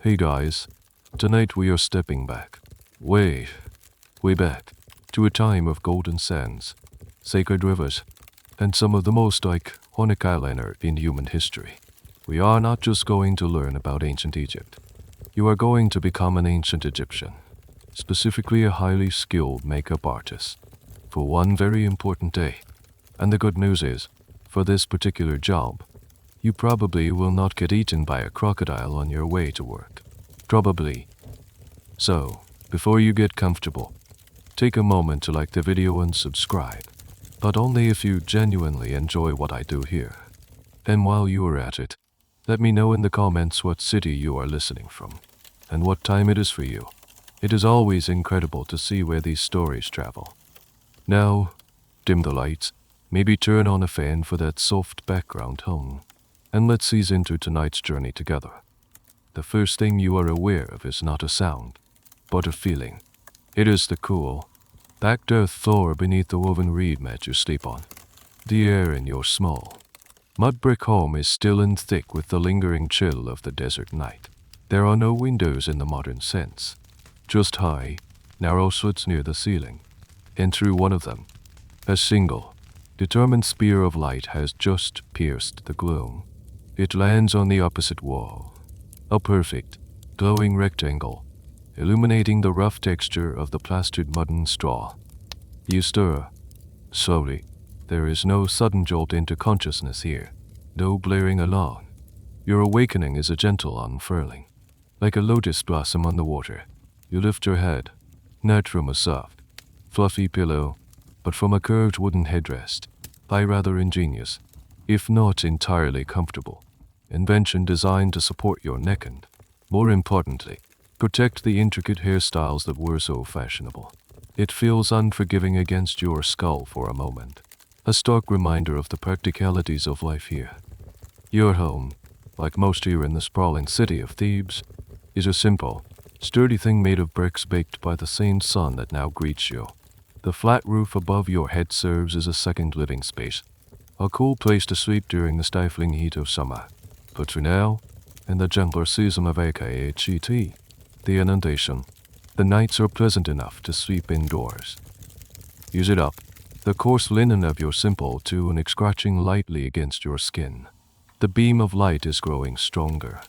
Hey guys, tonight we are stepping back, way, way back, to a time of golden sands, sacred rivers, and some of the most iconic eyeliner in human history. We are not just going to learn about ancient Egypt. You are going to become an ancient Egyptian, specifically a highly skilled makeup artist, for one very important day. And the good news is, for this particular job, you probably will not get eaten by a crocodile on your way to work. Probably. So, before you get comfortable, take a moment to like the video and subscribe, but only if you genuinely enjoy what I do here. And while you are at it, let me know in the comments what city you are listening from, and what time it is for you. It is always incredible to see where these stories travel. Now, dim the lights, maybe turn on a fan for that soft background hum, and let's ease into tonight's journey together. The first thing you are aware of is not a sound, but a feeling. It is the cool, backed earth floor beneath the woven reed mat you sleep on. The air in your small, mud brick home is still and thick with the lingering chill of the desert night. There are no windows in the modern sense, just high, narrow slits near the ceiling, and through one of them, a single, determined spear of light has just pierced the gloom. It lands on the opposite wall, a perfect, glowing rectangle, illuminating the rough texture of the plastered mud and straw. You stir, slowly. There is no sudden jolt into consciousness here, no blaring alarm. Your awakening is a gentle unfurling, like a lotus blossom on the water. You lift your head, not from a soft, fluffy pillow, but from a curved wooden headrest, by rather ingenious, if not entirely comfortable, invention designed to support your neck and, more importantly, protect the intricate hairstyles that were so fashionable. It feels unforgiving against your skull for a moment, a stark reminder of the practicalities of life here. Your home, like most here in the sprawling city of Thebes, is a simple, sturdy thing made of bricks baked by the same sun that now greets you. The flat roof above your head serves as a second living space, a cool place to sleep during the stifling heat of summer. But for now, in the gentler season of AKHET, the inundation, the nights are pleasant enough to sleep indoors. Use it up, the coarse linen of your simple tunic scratching lightly against your skin. The beam of light is growing stronger,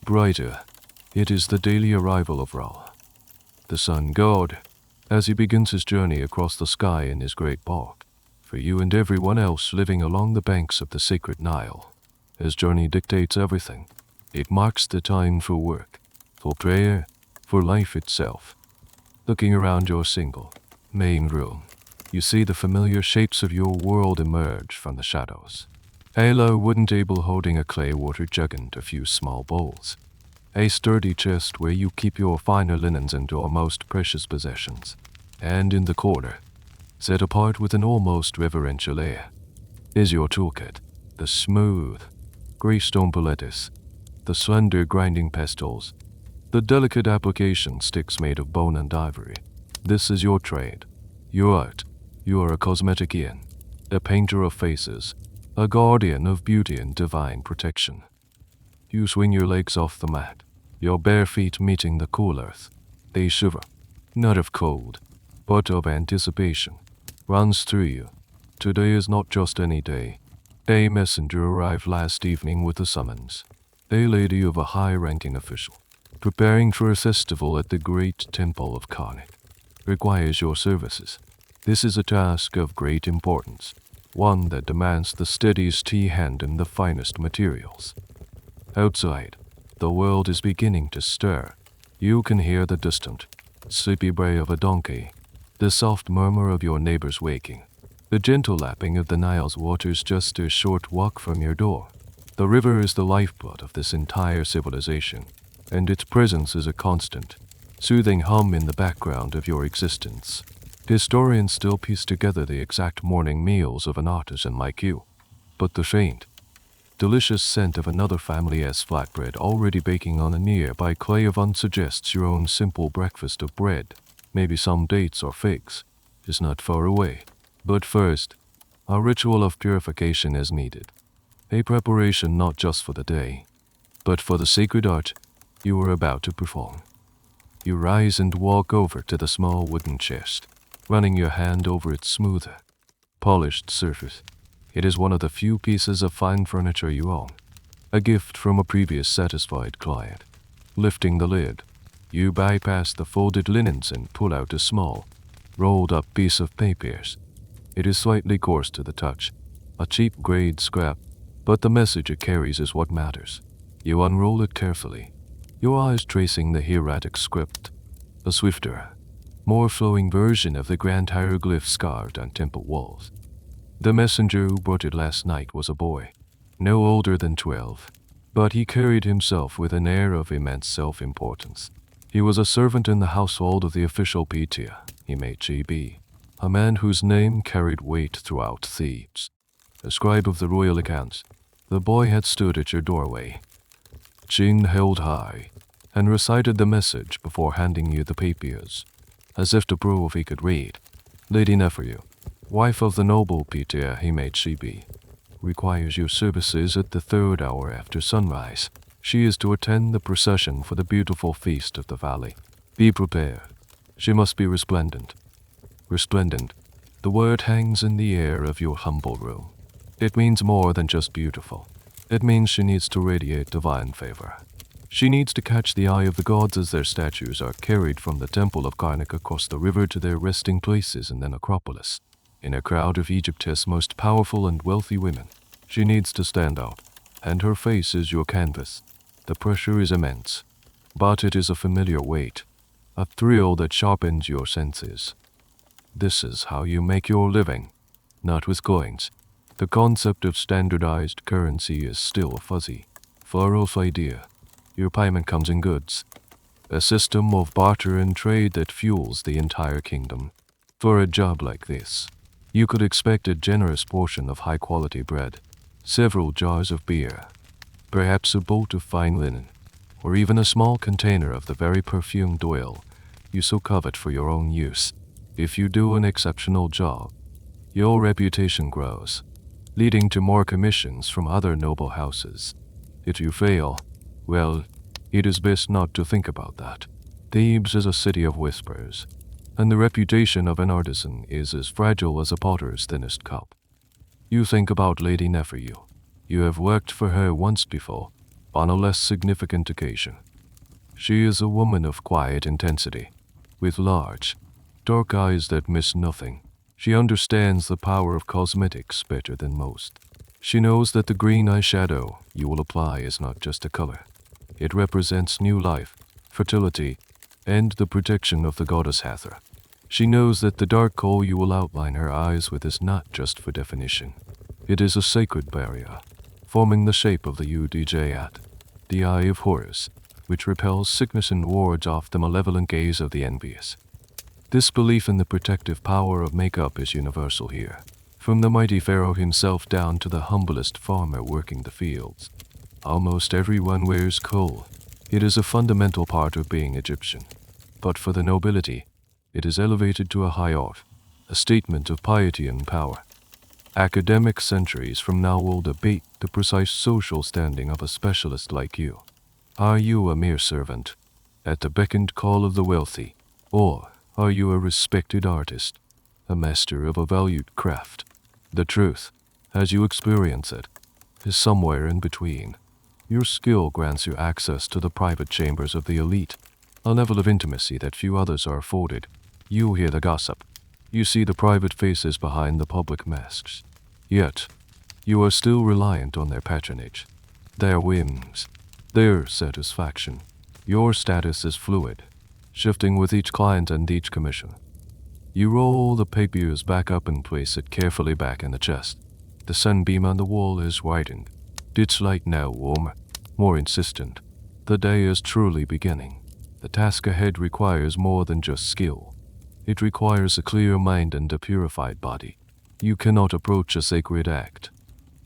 brighter. It is the daily arrival of Ra, the sun god, as he begins his journey across the sky in his great bark, for you and everyone else living along the banks of the sacred Nile. His journey dictates everything. It marks the time for work, for prayer, for life itself. Looking around your single, main room, you see the familiar shapes of your world emerge from the shadows. A low wooden table holding a clay water jug and a few small bowls. A sturdy chest where you keep your finer linens and your most precious possessions. And in the corner, set apart with an almost reverential air, is your toolkit, the smooth, gray stone palettes, the slender grinding pestles, the delicate application sticks made of bone and ivory. This is your trade, your art. You are a cosmetician, a painter of faces, a guardian of beauty and divine protection. You swing your legs off the mat, your bare feet meeting the cool earth. They shiver, not of cold, but of anticipation, runs through you. Today is not just any day. A messenger arrived last evening with a summons. A lady of a high-ranking official, preparing for a festival at the great temple of Karnak, requires your services. This is a task of great importance, one that demands the steadiest hand and the finest materials. Outside, the world is beginning to stir. You can hear the distant, sleepy bray of a donkey, the soft murmur of your neighbors waking, the gentle lapping of the Nile's waters just a short walk from your door. The river is the lifeblood of this entire civilization, and its presence is a constant, soothing hum in the background of your existence. Historians still piece together the exact morning meals of an artisan like you, but the faint, delicious scent of another family's flatbread already baking on a nearby clay oven suggests your own simple breakfast of bread, maybe some dates or figs, is not far away. But first, a ritual of purification is needed, a preparation not just for the day, but for the sacred art You are about to perform. You rise and walk over to the small wooden chest, running your hand over its smooth, polished surface. It is one of the few pieces of fine furniture you own, a gift from a previous satisfied client. Lifting the lid, you bypass the folded linens and pull out a small, rolled-up piece of papyrus. It is slightly coarse to the touch, a cheap grade scrap, but the message it carries is what matters. You unroll it carefully, your eyes tracing the hieratic script, a swifter, more flowing version of the grand hieroglyphs carved on temple walls. The messenger who brought it last night was a boy, no older than 12, but he carried himself with an air of immense self-importance. He was a servant in the household of the official Pythia, MHEB, a man whose name carried weight throughout Thebes. A scribe of the royal accounts, the boy had stood at your doorway, chin held high, and recited the message before handing you the papers, as if to prove he could read. Lady Neferu, wife of the noble Pythia MHEB, requires your services at the 3rd hour after sunrise. She is to attend the procession for the beautiful feast of the valley. Be prepared. She must be resplendent. Resplendent. The word hangs in the air of your humble room. It means more than just beautiful. It means she needs to radiate divine favor. She needs to catch the eye of the gods as their statues are carried from the temple of Karnak across the river to their resting places in the necropolis. In a crowd of Egypt's most powerful and wealthy women, she needs to stand out, and her face is your canvas. The pressure is immense, but it is a familiar weight, a thrill that sharpens your senses. This is how you make your living, not with coins. The concept of standardized currency is still a fuzzy, far-off idea. Your payment comes in goods, a system of barter and trade that fuels the entire kingdom. For a job like this, you could expect a generous portion of high-quality bread, several jars of beer, perhaps a bolt of fine linen, or even a small container of the very perfumed oil you so covet for your own use. If you do an exceptional job, your reputation grows, leading to more commissions from other noble houses. If you fail, well, it is best not to think about that. Thebes is a city of whispers, and the reputation of an artisan is as fragile as a potter's thinnest cup. You think about Lady Neferu. You have worked for her once before, on a less significant occasion. She is a woman of quiet intensity, with large, dark eyes that miss nothing. She understands the power of cosmetics better than most. She knows that the green eyeshadow you will apply is not just a color. It represents new life, fertility, and the protection of the goddess Hathor. She knows that the dark kohl you will outline her eyes with is not just for definition. It is a sacred barrier, forming the shape of the UDJat, the Eye of Horus, which repels sickness and wards off the malevolent gaze of the envious. This belief in the protective power of makeup is universal here, from the mighty pharaoh himself down to the humblest farmer working the fields. Almost everyone wears kohl. It is a fundamental part of being Egyptian. But for the nobility, it is elevated to a high art, a statement of piety and power. Academic centuries from now will debate the precise social standing of a specialist like you. Are you a mere servant, at the beck and call of the wealthy, or are you a respected artist, a master of a valued craft? The truth, as you experience it, is somewhere in between. Your skill grants you access to the private chambers of the elite, a level of intimacy that few others are afforded. You hear the gossip. You see the private faces behind the public masks. Yet, you are still reliant on their patronage, their whims, their satisfaction. Your status is fluid, shifting with each client and each commission. You roll the papers back up and place it carefully back in the chest. The sunbeam on the wall is widened, its light now warmer, more insistent. The day is truly beginning. The task ahead requires more than just skill. It requires a clear mind and a purified body. You cannot approach a sacred act.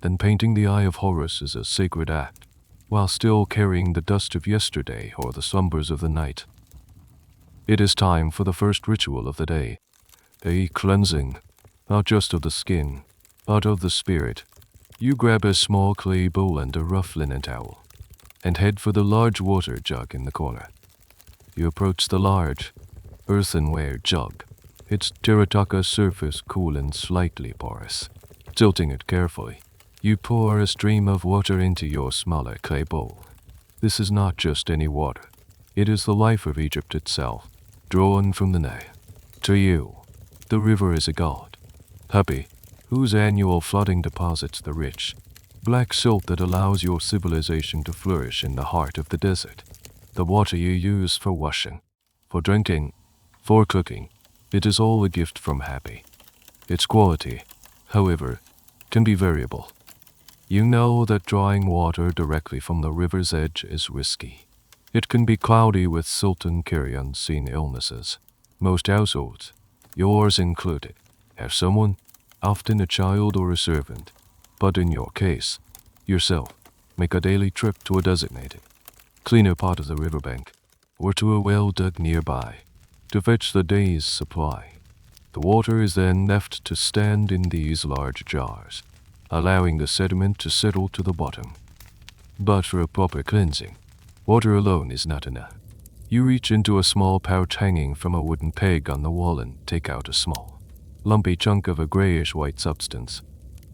Then painting the Eye of Horus is a sacred act, while still carrying the dust of yesterday or the slumbers of the night. It is time for the first ritual of the day, a cleansing, not just of the skin, but of the spirit. You grab a small clay bowl and a rough linen towel. and head for the large water jug in the corner. You approach the large, earthenware jug, its terracotta surface cool and slightly porous. Tilting it carefully, you pour a stream of water into your smaller clay bowl. This is not just any water. It is the life of Egypt itself, drawn from the Nile. To you, the river is a god, Hapi, whose annual flooding deposits the rich, black silt that allows your civilization to flourish in the heart of the desert. The water you use for washing, for drinking, for cooking, it is all a gift from Hapi. Its quality, however, can be variable. You know that drawing water directly from the river's edge is risky. It can be cloudy with silt and carry unseen illnesses. Most households, yours included, have someone, often a child or a servant, but in your case, yourself, make a daily trip to a designated, cleaner part of the riverbank, or to a well dug nearby, to fetch the day's supply. The water is then left to stand in these large jars, allowing the sediment to settle to the bottom. But for a proper cleansing, water alone is not enough. You reach into a small pouch hanging from a wooden peg on the wall and take out a small, lumpy chunk of a grayish-white substance.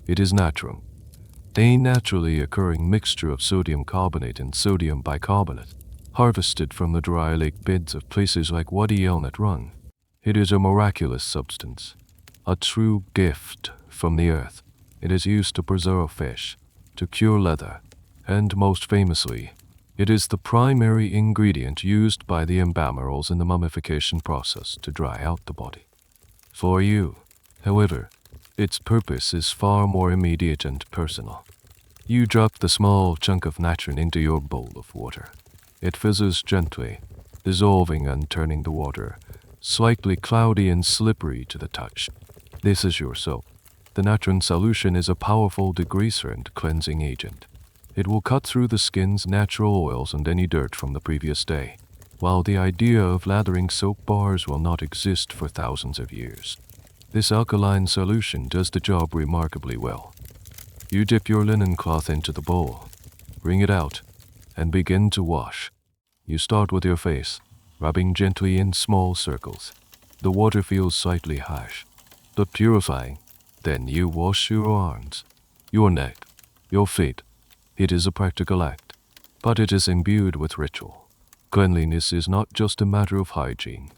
It is natrum, a naturally occurring mixture of sodium carbonate and sodium bicarbonate, harvested from the dry lake beds of places like Wadi El Natron. It is a miraculous substance, a true gift from the earth. It is used to preserve fish, to cure leather, and most famously, it is the primary ingredient used by the embalmers in the mummification process to dry out the body. For you, however, its purpose is far more immediate and personal. You drop the small chunk of natron into your bowl of water. It fizzes gently, dissolving and turning the water, slightly cloudy and slippery to the touch. This is your soap. The natron solution is a powerful degreaser and cleansing agent. It will cut through the skin's natural oils and any dirt from the previous day, while the idea of lathering soap bars will not exist for thousands of years. This alkaline solution does the job remarkably well. You dip your linen cloth into the bowl, wring it out, and begin to wash. You start with your face, rubbing gently in small circles. The water feels slightly harsh, but purifying. Then you wash your arms, your neck, your feet. It is a practical act, but it is imbued with ritual. Cleanliness is not just a matter of hygiene.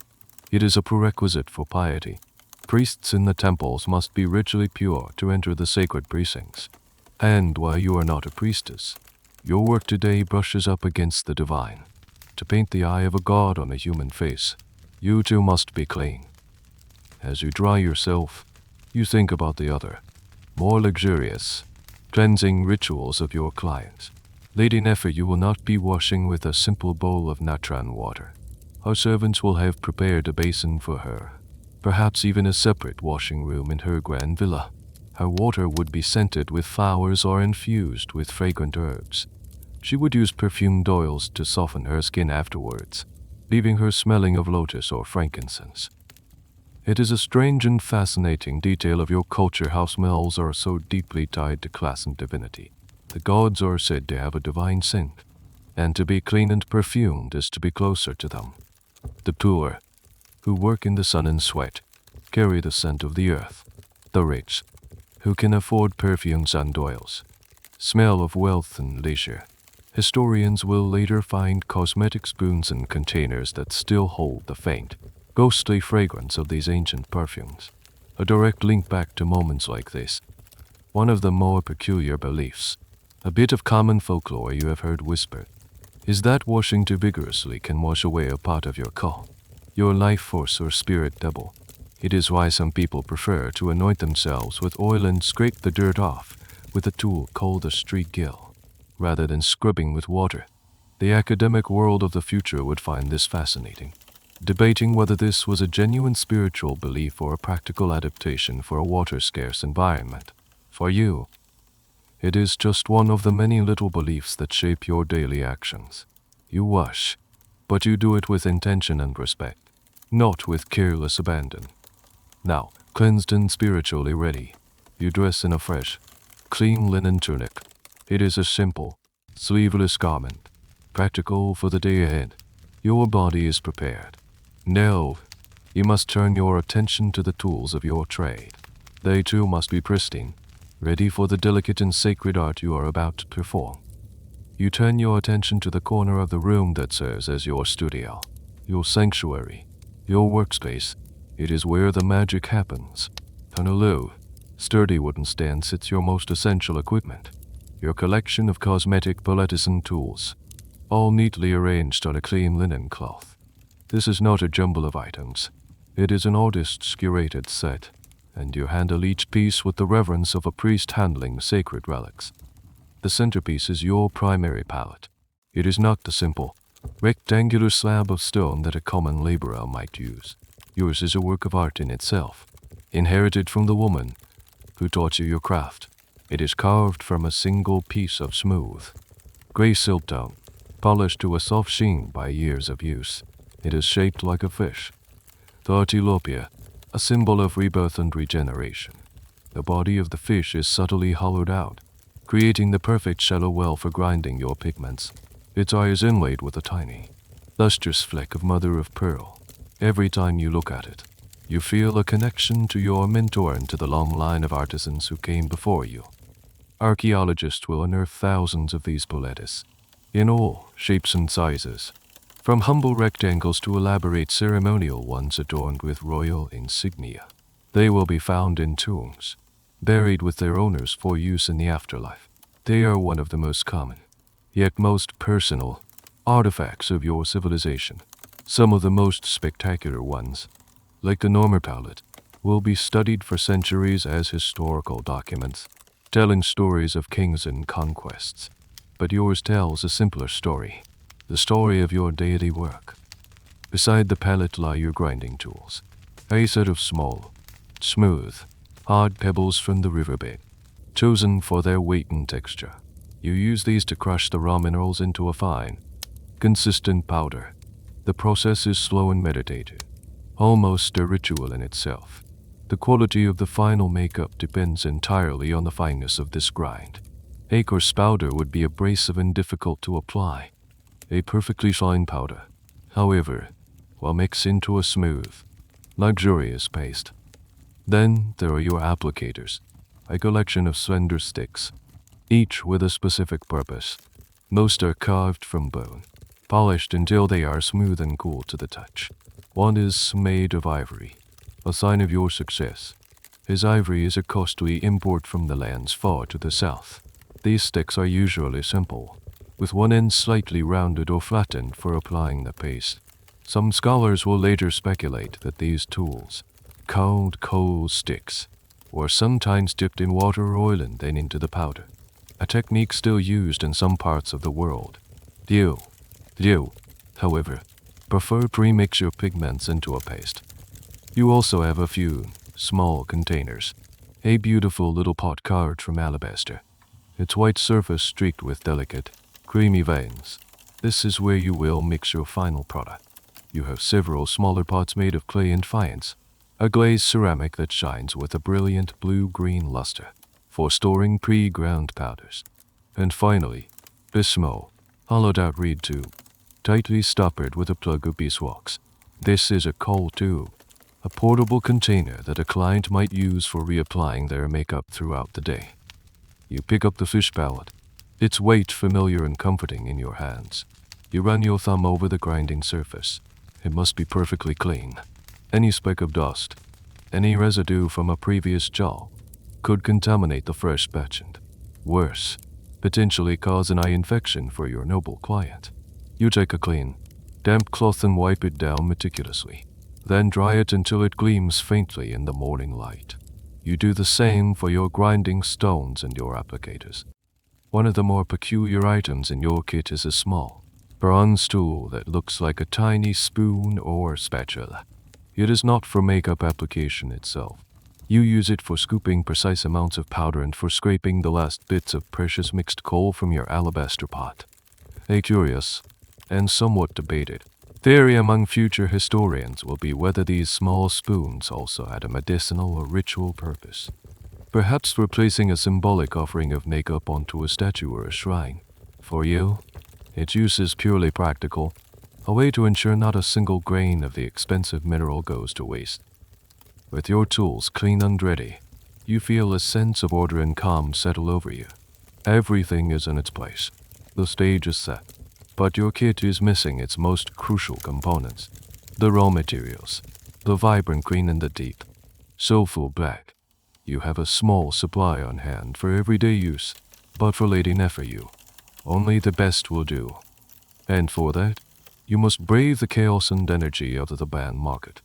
It is a prerequisite for piety. Priests in the temples must be ritually pure to enter the sacred precincts. And while you are not a priestess, your work today brushes up against the divine. To paint the eye of a god on a human face, you too must be clean. As you dry yourself, you think about the other, more luxurious, cleansing rituals of your clients. Lady Nefer, you will not be washing with a simple bowl of natron water. Our servants will have prepared a basin for her, perhaps even a separate washing room in her grand villa. Her water would be scented with flowers or infused with fragrant herbs. She would use perfumed oils to soften her skin afterwards, leaving her smelling of lotus or frankincense. It is a strange and fascinating detail of your culture how smells are so deeply tied to class and divinity. The gods are said to have a divine scent, and to be clean and perfumed is to be closer to them. The poor, who work in the sun and sweat, carry the scent of the earth. The rich, who can afford perfumes and oils, smell of wealth and leisure. Historians will later find cosmetic spoons and containers that still hold the faint, ghostly fragrance of these ancient perfumes, a direct link back to moments like this. One of the more peculiar beliefs, a bit of common folklore you have heard whispered, is that washing too vigorously can wash away a part of your call, your life force or spirit double. It is why some people prefer to anoint themselves with oil and scrape the dirt off with a tool called a street gill, rather than scrubbing with water. The academic world of the future would find this fascinating, debating whether this was a genuine spiritual belief or a practical adaptation for a water-scarce environment. For you, it is just one of the many little beliefs that shape your daily actions. You wash, but you do it with intention and respect, not with careless abandon. Now, cleansed and spiritually ready, you dress in a fresh, clean linen tunic. It is a simple, sleeveless garment, practical for the day ahead. Your body is prepared. Now, you must turn your attention to the tools of your trade. They too must be pristine, ready for the delicate and sacred art you are about to perform. You turn your attention to the corner of the room that serves as your studio, your sanctuary, your workspace. It is where the magic happens. On a low, sturdy wooden stand sits your most essential equipment, your collection of cosmetic cosmetician tools, all neatly arranged on a clean linen cloth. This is not a jumble of items. It is an artist's curated set, and you handle each piece with the reverence of a priest handling sacred relics. The centerpiece is your primary palette. It is not the simple, rectangular slab of stone that a common laborer might use. Yours is a work of art in itself, inherited from the woman who taught you your craft. It is carved from a single piece of smooth, gray siltstone, polished to a soft sheen by years of use. It is shaped like a fish, the tilapia, a symbol of rebirth and regeneration. The body of the fish is subtly hollowed out, creating the perfect shallow well for grinding your pigments. Its eye is inlaid with a tiny, lustrous fleck of mother of pearl. Every time you look at it, you feel a connection to your mentor and to the long line of artisans who came before you. Archaeologists will unearth thousands of these poletis, in all shapes and sizes, from humble rectangles to elaborate ceremonial ones adorned with royal insignia. They will be found in tombs, buried with their owners for use in the afterlife. They are one of the most common, yet most personal, artifacts of your civilization. Some of the most spectacular ones, like the Norman palette, will be studied for centuries as historical documents, telling stories of kings and conquests. But yours tells a simpler story, the story of your deity work. Beside the palette lie your grinding tools, a set of small, smooth, hard pebbles from the riverbed, chosen for their weight and texture. You use these to crush the raw minerals into a fine, consistent powder. The process is slow and meditative, almost a ritual in itself. The quality of the final makeup depends entirely on the fineness of this grind. A coarse powder would be abrasive and difficult to apply. A perfectly fine powder, however, will mix into a smooth, luxurious paste. Then there are your applicators, a collection of slender sticks, each with a specific purpose. Most are carved from bone, polished until they are smooth and cool to the touch. One is made of ivory, a sign of your success. His ivory is a costly import from the lands far to the south. These sticks are usually simple, with one end slightly rounded or flattened for applying the paste. Some scholars will later speculate that these tools, called coal sticks, were sometimes dipped in water or oil and then into the powder, a technique still used in some parts of the world. You, however, prefer to pre-mix your pigments into a paste. You also have a few small containers, a beautiful little pot carved from alabaster, its white surface streaked with delicate, creamy veins. This is where you will mix your final product. You have several smaller pots made of clay and faience, a glazed ceramic that shines with a brilliant blue-green luster for storing pre-ground powders. And finally, a small, hollowed-out reed tube, tightly stoppered with a plug of beeswax. This is a coal tube, a portable container that a client might use for reapplying their makeup throughout the day. You pick up the fish palette, its weight familiar and comforting in your hands. You run your thumb over the grinding surface. It must be perfectly clean. Any speck of dust, any residue from a previous job, could contaminate the fresh batch and, worse, potentially cause an eye infection for your noble client. You take a clean, damp cloth and wipe it down meticulously, then dry it until it gleams faintly in the morning light. You do the same for your grinding stones and your applicators. One of the more peculiar items in your kit is a small, bronze tool that looks like a tiny spoon or spatula. It is not for makeup application itself. You use it for scooping precise amounts of powder and for scraping the last bits of precious mixed coal from your alabaster pot. A curious, and somewhat debated, theory among future historians will be whether these small spoons also had a medicinal or ritual purpose. Perhaps for placing a symbolic offering of makeup onto a statue or a shrine. For you, Its use is purely practical, a way to ensure not a single grain of the expensive mineral goes to waste. With your tools clean and ready, you feel a sense of order and calm settle over you. Everything is in its place. The stage is set, but your kit is missing its most crucial components: the raw materials, the vibrant green and the deep, soulful black. You have a small supply on hand for everyday use, but for Lady Neferu, only the best will do. And for that, you must brave the chaos and energy of the band market.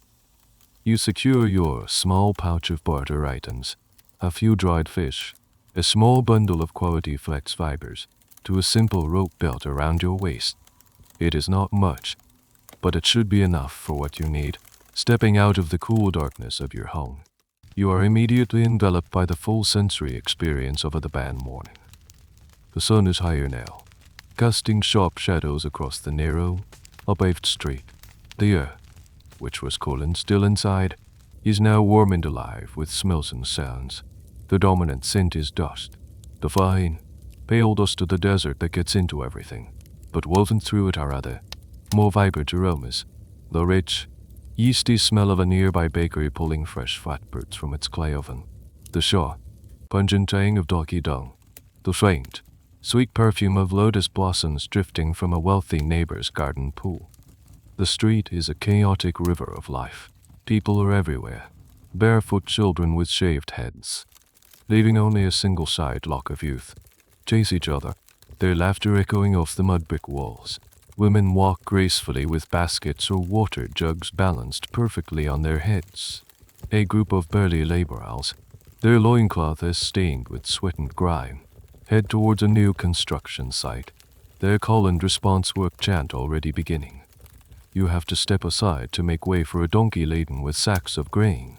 You secure your small pouch of barter items, a few dried fish, a small bundle of quality flex fibers, to a simple rope belt around your waist. It is not much, but it should be enough for what you need. Stepping out of the cool darkness of your home, you are immediately enveloped by the full sensory experience of the band morning. The sun is higher now, casting sharp shadows across the narrow, unpaved street. The air, which was cool and still inside, is now warm and alive with smells and sounds. The dominant scent is dust, the fine, pale dust of the desert that gets into everything, but woven through it are other, more vibrant aromas. The rich, yeasty smell of a nearby bakery pulling fresh flatbreads from its clay oven. The sharp, pungent tang of doggy dung. The faint, sweet perfume of lotus blossoms drifting from a wealthy neighbor's garden pool. The street is a chaotic river of life. People are everywhere, barefoot children with shaved heads, leaving only a single side lock of youth, chase each other, their laughter echoing off the mud brick walls. Women walk gracefully with baskets or water jugs balanced perfectly on their heads. A group of burly laborers, their loincloth is stained with sweat and grime, head towards a new construction site, their call and response work chant already beginning. You have to step aside to make way for a donkey laden with sacks of grain,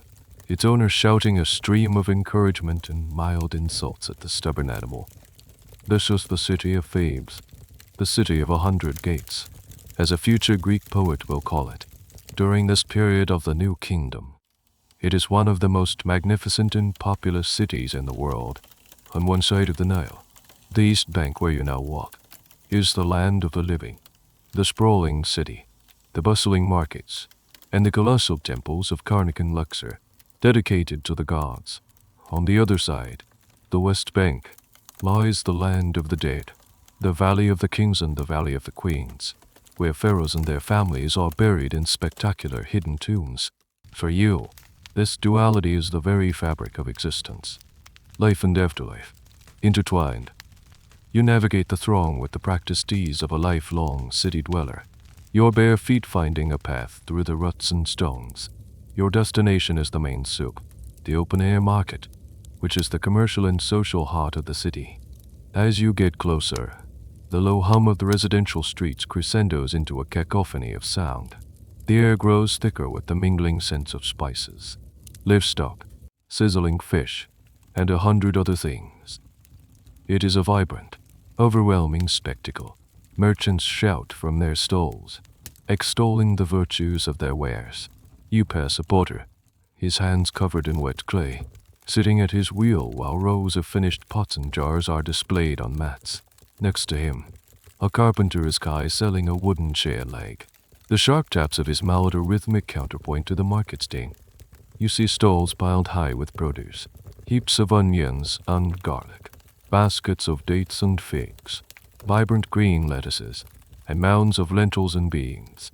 its owner shouting a stream of encouragement and mild insults at the stubborn animal. This is the city of Thebes, the city of 100 gates, as a future Greek poet will call it. During this period of the New Kingdom, it is one of the most magnificent and populous cities in the world. On one side of the Nile, the east bank where you now walk, is the land of the living, the sprawling city, the bustling markets, and the colossal temples of Karnak and Luxor, dedicated to the gods. On the other side, the west bank, lies the land of the dead, the valley of the kings and the valley of the queens, where pharaohs and their families are buried in spectacular hidden tombs. For you, this duality is the very fabric of existence. Life and afterlife, intertwined. You navigate the throng with the practiced ease of a lifelong city dweller, your bare feet finding a path through the ruts and stones. Your destination is the main souk, the open-air market, which is the commercial and social heart of the city. As you get closer, the low hum of the residential streets crescendos into a cacophony of sound. The air grows thicker with the mingling scents of spices, livestock, sizzling fish, and 100 other things. It is a vibrant, overwhelming spectacle. Merchants shout from their stalls, extolling the virtues of their wares. You pass a porter, his hands covered in wet clay, sitting at his wheel while rows of finished pots and jars are displayed on mats. Next to him, a carpenter is selling a wooden chair leg. The sharp taps of his mallet a rhythmic counterpoint to the market sting. You see stalls piled high with produce, heaps of onions and garlic, baskets of dates and figs, vibrant green lettuces, and mounds of lentils and beans.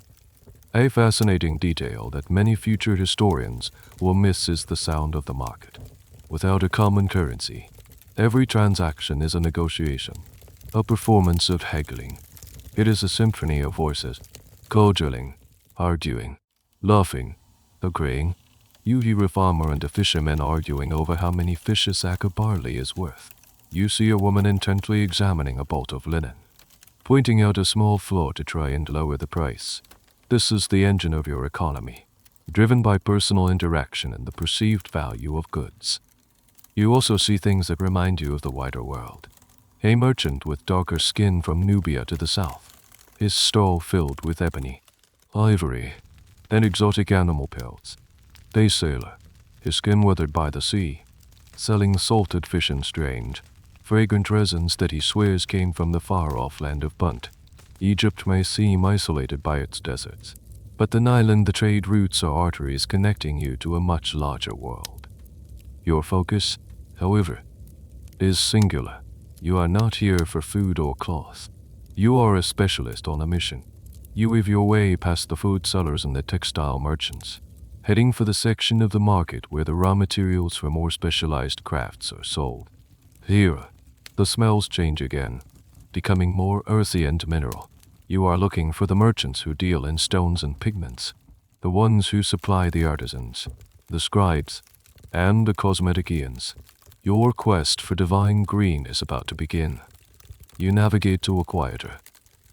A fascinating detail that many future historians will miss is the sound of the market. Without a common currency, every transaction is a negotiation, a performance of haggling. It is a symphony of voices, cajoling, arguing, laughing, agreeing. You hear a farmer and a fisherman arguing over how many fish a sack of barley is worth. You see a woman intently examining a bolt of linen, pointing out a small flaw to try and lower the price. This is the engine of your economy, driven by personal interaction and the perceived value of goods. You also see things that remind you of the wider world. A merchant with darker skin from Nubia to the south, his stall filled with ebony, ivory, and exotic animal pelts. A sailor, his skin weathered by the sea, selling salted fish and strange, fragrant resins that he swears came from the far-off land of Punt. Egypt may seem isolated by its deserts, but the Nile and the trade routes are arteries connecting you to a much larger world. Your focus, however, is singular. You are not here for food or cloth. You are a specialist on a mission. You weave your way past the food sellers and the textile merchants, heading for the section of the market where the raw materials for more specialized crafts are sold. Here, the smells change again, becoming more earthy and mineral. You are looking for the merchants who deal in stones and pigments, the ones who supply the artisans, the scribes, and the cosmeticians. Your quest for divine green is about to begin. You navigate to a quieter,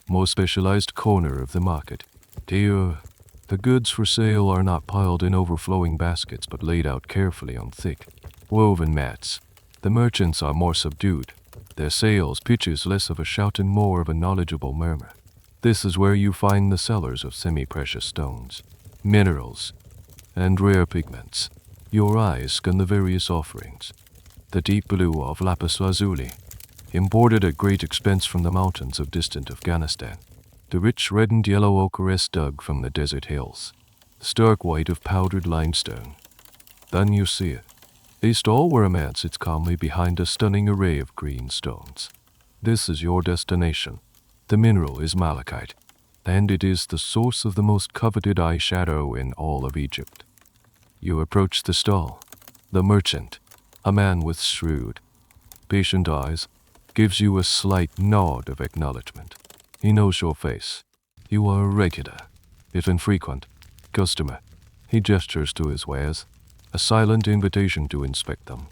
more specialized corner of the market. Here, the goods for sale are not piled in overflowing baskets but laid out carefully on thick, woven mats. The merchants are more subdued, their sales pitches less of a shout and more of a knowledgeable murmur. This is where you find the sellers of semi-precious stones, minerals, and rare pigments. Your eyes scan the various offerings. The deep blue of lapis lazuli, imported at great expense from the mountains of distant Afghanistan. The rich red and yellow ochre dug from the desert hills. The stark white of powdered limestone. Then you see it. A stall where a man sits calmly behind a stunning array of green stones. This is your destination. The mineral is malachite, and it is the source of the most coveted eyeshadow in all of Egypt. You approach the stall. The merchant, a man with shrewd, patient eyes, gives you a slight nod of acknowledgement. He knows your face. You are a regular, if infrequent, customer. He gestures to his wares, a silent invitation to inspect them.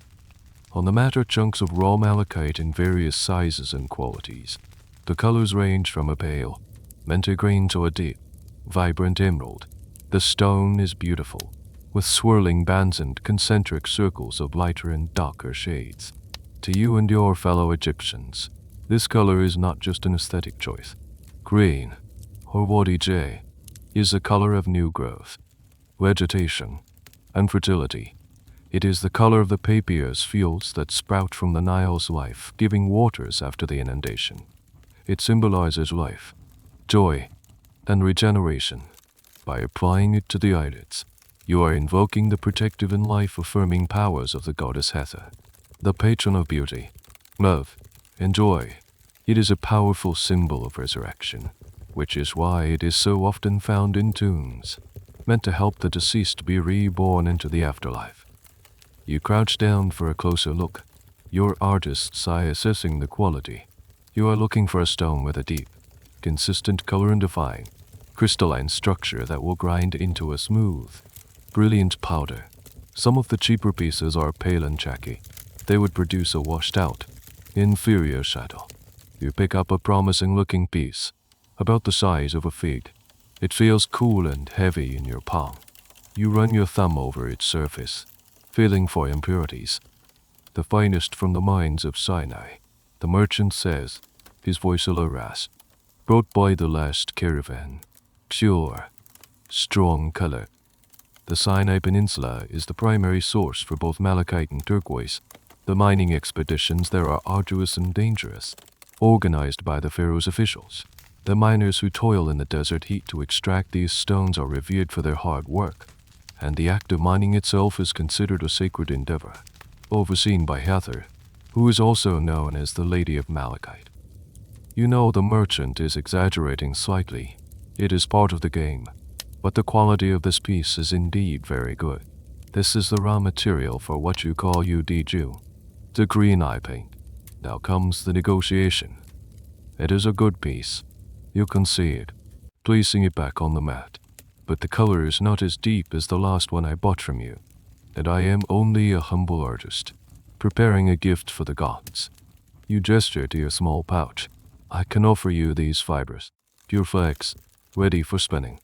On the mat are chunks of raw malachite in various sizes and qualities. The colors range from a pale, mint green to a deep, vibrant emerald. The stone is beautiful, with swirling bands and concentric circles of lighter and darker shades. To you and your fellow Egyptians, this color is not just an aesthetic choice. Green, or wadi J, is the color of new growth, vegetation, and fertility. It is the color of the papyrus fields that sprout from the Nile's life-giving waters after the inundation. It symbolizes life, joy, and regeneration. By applying it to the eyelids, you are invoking the protective and life-affirming powers of the goddess Hathor, the patron of beauty, love, and joy. It is a powerful symbol of resurrection, which is why it is so often found in tombs, meant to help the deceased be reborn into the afterlife. You crouch down for a closer look, your artist's eye assessing the quality. You are looking for a stone with a deep, consistent color and defined, crystalline structure that will grind into a smooth, brilliant powder. Some of the cheaper pieces are pale and chalky. They would produce a washed-out, inferior shadow. You pick up a promising-looking piece, about the size of a fig. It feels cool and heavy in your palm. You run your thumb over its surface, feeling for impurities. The finest from the mines of Sinai, the merchant says, his voice a low rasp, brought by the last caravan. Pure, strong color. The Sinai Peninsula is the primary source for both malachite and turquoise. The mining expeditions there are arduous and dangerous, organized by the pharaoh's officials. The miners who toil in the desert heat to extract these stones are revered for their hard work, and the act of mining itself is considered a sacred endeavor, overseen by Hathor, who is also known as the Lady of Malachite. You know the merchant is exaggerating slightly. It is part of the game, but the quality of this piece is indeed very good. This is the raw material for what you call UDG, the green eye paint. Now comes the negotiation. It is a good piece. You can see it, placing it back on the mat. But the color is not as deep as the last one I bought from you, and I am only a humble artist, preparing a gift for the gods. You gesture to your small pouch. I can offer you these fibers, pure flax, ready for spinning.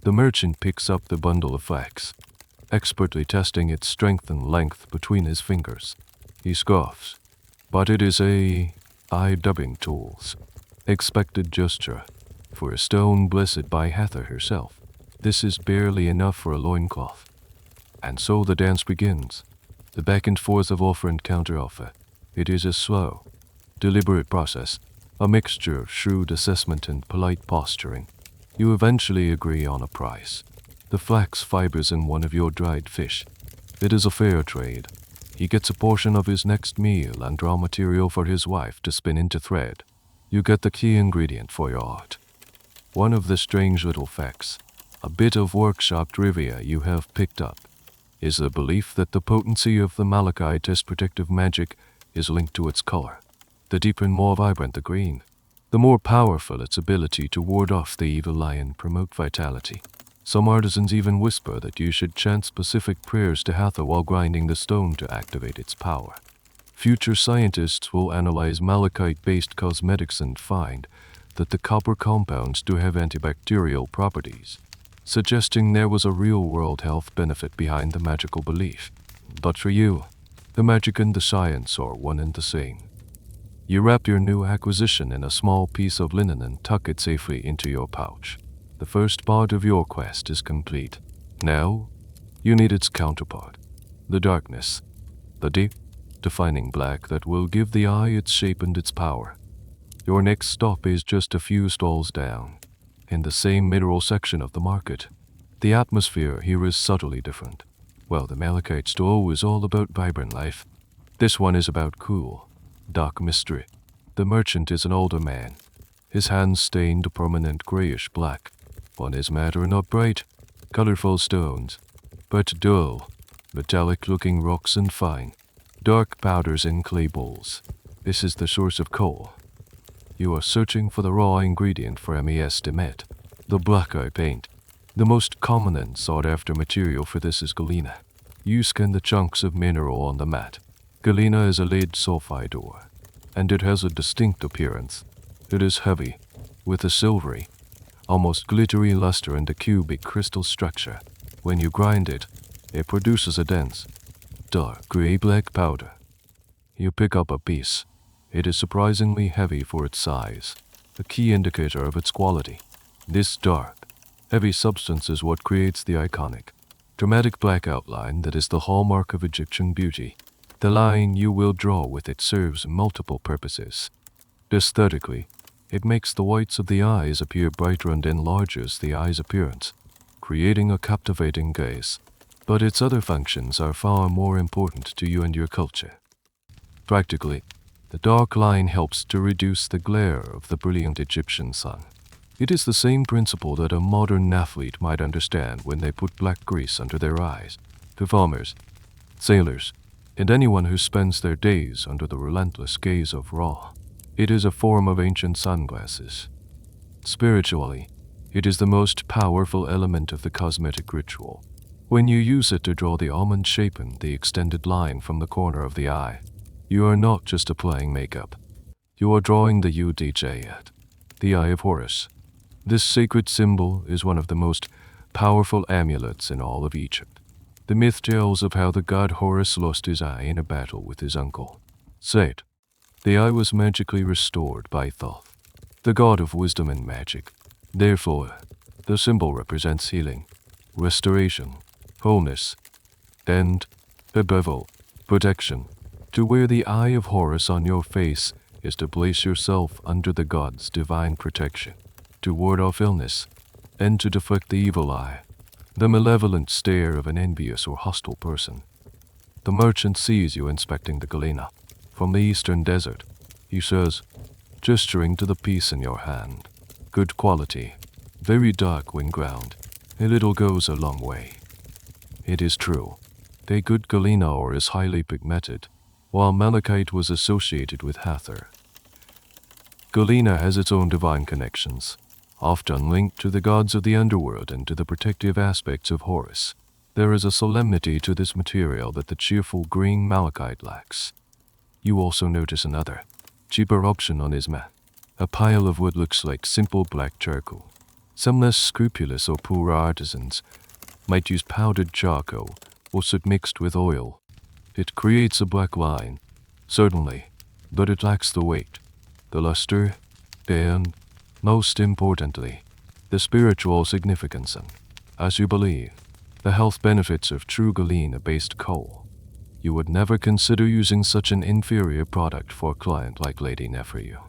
The merchant picks up the bundle of flax, expertly testing its strength and length between his fingers. He scoffs, but it is eye dubbing tools. Expected gesture for a stone blessed by Hathor herself. This is barely enough for a loincloth. And so the dance begins. The back and forth of offer and counter-offer. It is a slow, deliberate process. A mixture of shrewd assessment and polite posturing. You eventually agree on a price. The flax fibers in one of your dried fish. It is a fair trade. He gets a portion of his next meal and raw material for his wife to spin into thread. You get the key ingredient for your art. One of the strange little facts, a bit of workshop trivia you have picked up, is the belief that the potency of the malachite as protective magic is linked to its color. The deeper and more vibrant the green, the more powerful its ability to ward off the evil eye and promote vitality. Some artisans even whisper that you should chant specific prayers to Hathor while grinding the stone to activate its power. Future scientists will analyze malachite-based cosmetics and find that the copper compounds do have antibacterial properties, suggesting there was a real-world health benefit behind the magical belief. But for you, the magic and the science are one and the same. You wrap your new acquisition in a small piece of linen and tuck it safely into your pouch. The first part of your quest is complete. Now, you need its counterpart, the darkness, the deep, defining black that will give the eye its shape and its power. Your next stop is just a few stalls down, in the same mineral section of the market. The atmosphere here is subtly different. Well, the malachite store is all about vibrant life. This one is about cool, dark mystery. The merchant is an older man, his hands stained a permanent grayish black. On his mat are not bright, colorful stones, but dull, metallic-looking rocks and fine, dark powders in clay bowls. This is the source of coal. You are searching for the raw ingredient for mes de met, the black eye paint. The most common and sought-after material for this is galena. You scan the chunks of mineral on the mat. Galena is a lead sulfide ore, and it has a distinct appearance. It is heavy, with a silvery, almost glittery luster and a cubic crystal structure. When you grind it, it produces a dense, dark gray-black powder. You pick up a piece. It is surprisingly heavy for its size, a key indicator of its quality. This dark, heavy substance is what creates the iconic, dramatic black outline that is the hallmark of Egyptian beauty. The line you will draw with it serves multiple purposes. Aesthetically, it makes the whites of the eyes appear brighter and enlarges the eye's appearance, creating a captivating gaze. But its other functions are far more important to you and your culture. Practically, the dark line helps to reduce the glare of the brilliant Egyptian sun. It is the same principle that a modern athlete might understand when they put black grease under their eyes. To farmers, sailors, and anyone who spends their days under the relentless gaze of Ra, it is a form of ancient sunglasses. Spiritually, it is the most powerful element of the cosmetic ritual. When you use it to draw the almond shape and the extended line from the corner of the eye, you are not just applying makeup. You are drawing the UDJ, the Eye of Horus. This sacred symbol is one of the most powerful amulets in all of Egypt. The myth tells of how the god Horus lost his eye in a battle with his uncle, Set. The eye was magically restored by Thoth, the god of wisdom and magic. Therefore, the symbol represents healing, restoration, wholeness, and, above all, protection. To wear the Eye of Horus on your face is to place yourself under the god's divine protection, to ward off illness, and to deflect the evil eye, the malevolent stare of an envious or hostile person. The merchant sees you inspecting the galena from the eastern desert. He says, gesturing to the piece in your hand, "Good quality, very dark when ground. A little goes a long way." It is true. The good galena ore is highly pigmented, while malachite was associated with Hathor. Galena has its own divine connections, often linked to the gods of the underworld and to the protective aspects of Horus. There is a solemnity to this material that the cheerful green malachite lacks. You also notice another, cheaper option on his mat. A pile of what looks like simple black charcoal. Some less scrupulous or poor artisans might use powdered charcoal or soot mixed with oil. It creates a black line, certainly, but it lacks the weight, the luster, and, most importantly, the spiritual significance and, as you believe, the health benefits of true galena-based coal. You would never consider using such an inferior product for a client like Lady Neferu.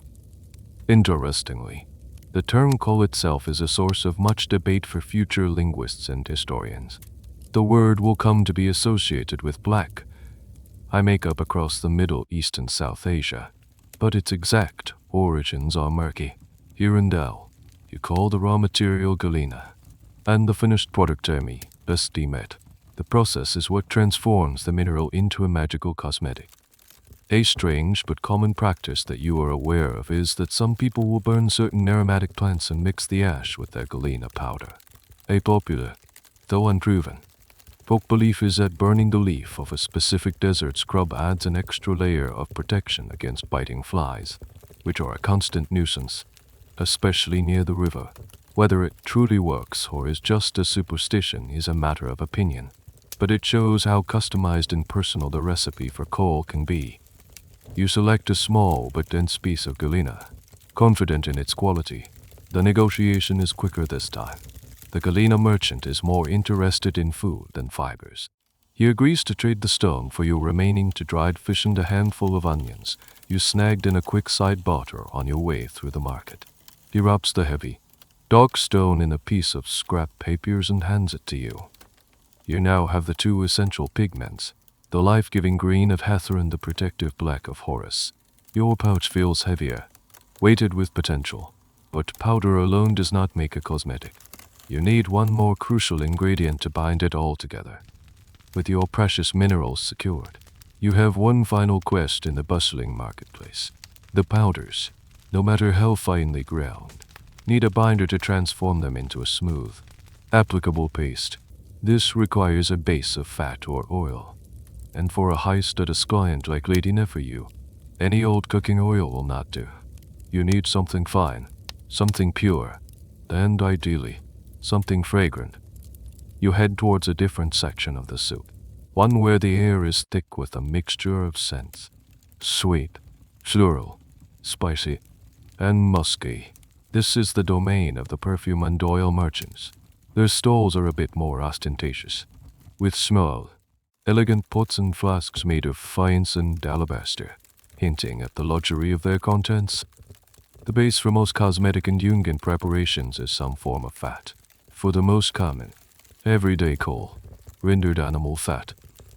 Interestingly, the term coal itself is a source of much debate for future linguists and historians. The word will come to be associated with black eye makeup across the Middle East and South Asia, but its exact origins are murky. Here in Dell, you call the raw material galena, and the finished product termi, estimet. The process is what transforms the mineral into a magical cosmetic. A strange but common practice that you are aware of is that some people will burn certain aromatic plants and mix the ash with their galena powder. A popular, though unproven, folk belief is that burning the leaf of a specific desert scrub adds an extra layer of protection against biting flies, which are a constant nuisance, especially near the river. Whether it truly works or is just a superstition is a matter of opinion, but it shows how customized and personal the recipe for coal can be. You select a small but dense piece of galena, confident in its quality. The negotiation is quicker this time. The galena merchant is more interested in food than fibers. He agrees to trade the stone for your remaining to dried fish and a handful of onions you snagged in a quick side barter on your way through the market. He wraps the heavy, dark stone in a piece of scrap papers and hands it to you. You now have the two essential pigments, the life-giving green of heather and the protective black of Horus. Your pouch feels heavier, weighted with potential, but powder alone does not make a cosmetic. You need one more crucial ingredient to bind it all together. With your precious minerals secured, you have one final quest in the bustling marketplace. The powders, no matter how finely ground, need a binder to transform them into a smooth, applicable paste. This requires a base of fat or oil, and for a high-status client like Lady Neferu, any old cooking oil will not do. You need something fine, something pure, and ideally, something fragrant. You head towards a different section of the soup, one where the air is thick with a mixture of scents. Sweet, floral, spicy, and musky. This is the domain of the perfume and oil merchants. Their stalls are a bit more ostentatious, with small, elegant pots and flasks made of faience and alabaster, hinting at the luxury of their contents. The base for most cosmetic and unguent preparations is some form of fat. For the most common, everyday coal, rendered animal fat,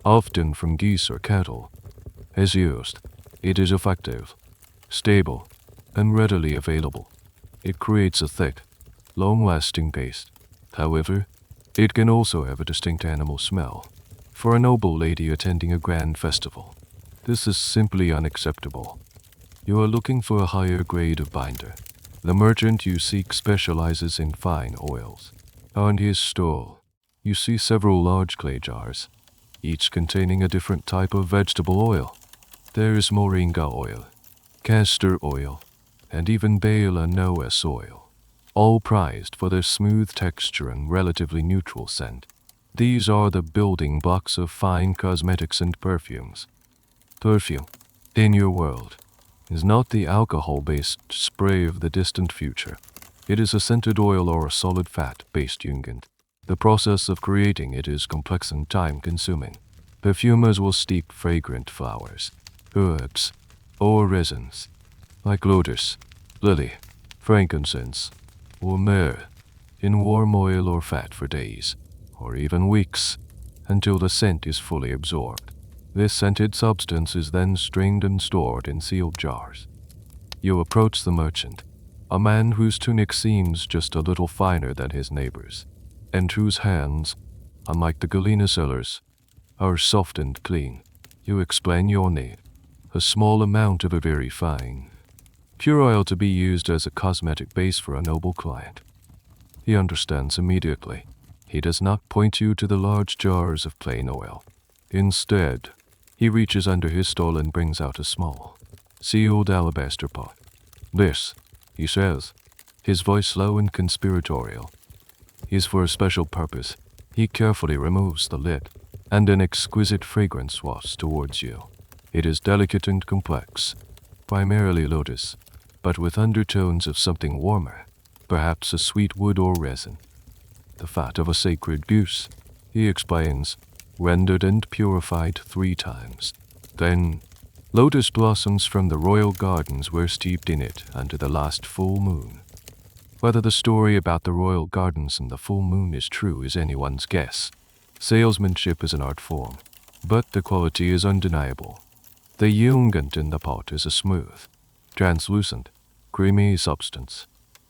often from geese or cattle, is used. It is effective, stable, and readily available. It creates a thick, long-lasting paste. However, it can also have a distinct animal smell. For a noble lady attending a grand festival, this is simply unacceptable. You are looking for a higher grade of binder. The merchant you seek specializes in fine oils. On his stall, you see several large clay jars, each containing a different type of vegetable oil. There is moringa oil, castor oil, and even Bala Noes oil, all prized for their smooth texture and relatively neutral scent. These are the building blocks of fine cosmetics and perfumes. Perfume, in your world, is not the alcohol-based spray of the distant future. It is a scented oil or a solid fat-based unguent. The process of creating it is complex and time-consuming. Perfumers will steep fragrant flowers, herbs, or resins, like lotus, lily, frankincense, or myrrh, in warm oil or fat for days, or even weeks, until the scent is fully absorbed. This scented substance is then strained and stored in sealed jars. You approach the merchant, a man whose tunic seems just a little finer than his neighbor's, and whose hands, unlike the galena sellers, are soft and clean. You explain your need, a small amount of a very fine, pure oil to be used as a cosmetic base for a noble client. He understands immediately. He does not point you to the large jars of plain oil. Instead, he reaches under his stole and brings out a small, sealed alabaster pot. This, he says, his voice low and conspiratorial, is for a special purpose. He carefully removes the lid, and an exquisite fragrance wafts towards you. It is delicate and complex, primarily lotus, but with undertones of something warmer, perhaps a sweet wood or resin. The fat of a sacred goose, he explains, rendered and purified 3 times. Then, Lotus blossoms from the royal gardens were steeped in it under the last full moon. Whether the story about the royal gardens and the full moon is true is anyone's guess. Salesmanship is an art form, but the quality is undeniable. The unguent in the pot is a smooth, translucent, creamy substance.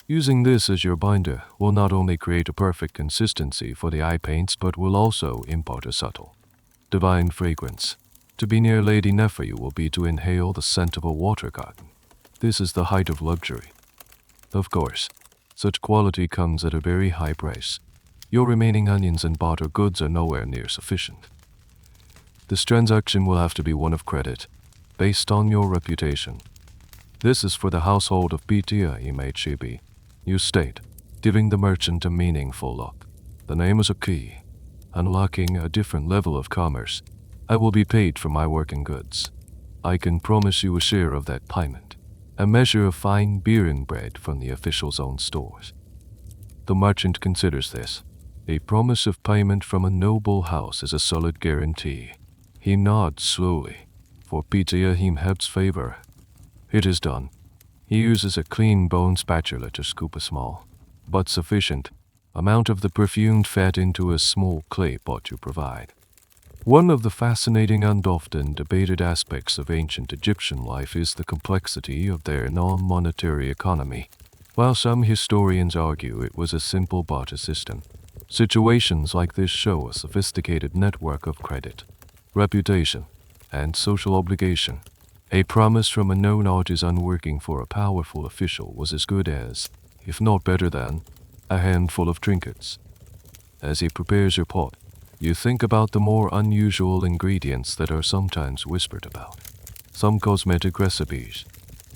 Using this as your binder will not only create a perfect consistency for the eye paints but will also impart a subtle, divine fragrance. To be near Lady Neferu will be to inhale the scent of a water garden. This is the height of luxury. Of course, such quality comes at a very high price. Your remaining onions and barter goods are nowhere near sufficient. This transaction will have to be one of credit, based on your reputation. This is for the household of Bithia Imhb. You state, giving the merchant a meaningful look. The name is a key. Unlocking a different level of commerce. I will be paid for my working goods. I can promise you a share of that payment. A measure of fine beer and bread from the official's own stores. The merchant considers this. A promise of payment from a noble house is a solid guarantee. He nods slowly, for Bithia Imheb's favor. It is done. He uses a clean bone spatula to scoop a small, but sufficient, amount of the perfumed fat into a small clay pot you provide. One of the fascinating and often debated aspects of ancient Egyptian life is the complexity of their non-monetary economy. While some historians argue it was a simple barter system, situations like this show a sophisticated network of credit, reputation, and social obligation. A promise from a known artisan working for a powerful official was as good as, if not better than, a handful of trinkets. As he prepares your pot, you think about the more unusual ingredients that are sometimes whispered about. Some cosmetic recipes,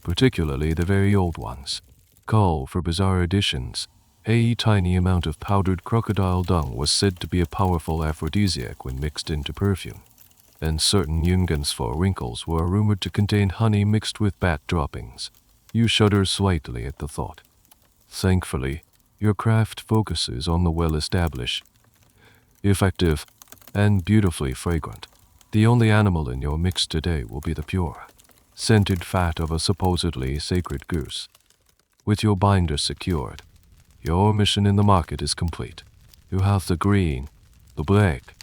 particularly the very old ones, call for bizarre additions. A tiny amount of powdered crocodile dung was said to be a powerful aphrodisiac when mixed into perfume, and certain unguents for wrinkles were rumored to contain honey mixed with bat droppings. You shudder slightly at the thought. Thankfully, your craft focuses on the well-established, effective, and beautifully fragrant. The only animal in your mix today will be the pure, scented fat of a supposedly sacred goose. With your binder secured, your mission in the market is complete. You have the green, the black,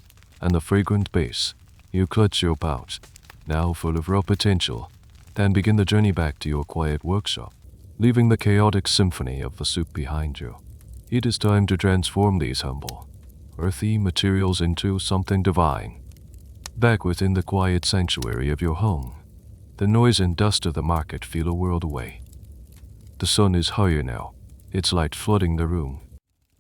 and the fragrant base. You clutch your pouch, now full of raw potential, then begin the journey back to your quiet workshop, leaving the chaotic symphony of the soup behind you. It is time to transform these humble, earthy materials into something divine. Back within the quiet sanctuary of your home, the noise and dust of the market feel a world away. The sun is higher now, its light flooding the room,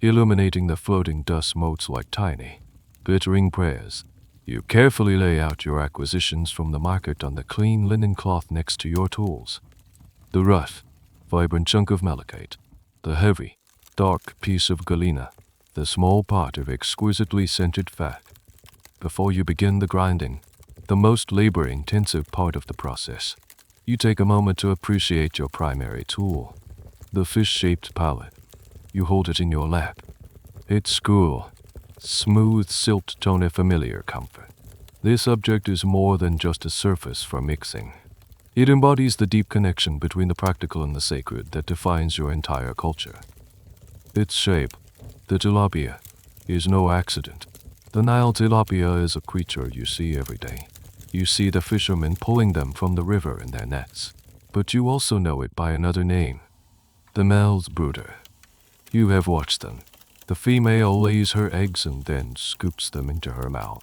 illuminating the floating dust motes like tiny, glittering prayers. You carefully lay out your acquisitions from the market on the clean linen cloth next to your tools. The rough, vibrant chunk of malachite, the heavy, dark piece of galena, the small pot of exquisitely scented fat. Before you begin the grinding, the most labor-intensive part of the process, you take a moment to appreciate your primary tool, the fish-shaped palette. You hold it in your lap. It's cool, smooth silt tone, a familiar comfort. This object is more than just a surface for mixing. It embodies the deep connection between the practical and the sacred that defines your entire culture. Its shape, the tilapia, is no accident. The Nile tilapia is a creature you see every day. You see the fishermen pulling them from the river in their nets, but you also know it by another name, the male brooder. You have watched them. The female lays her eggs and then scoops them into her mouth,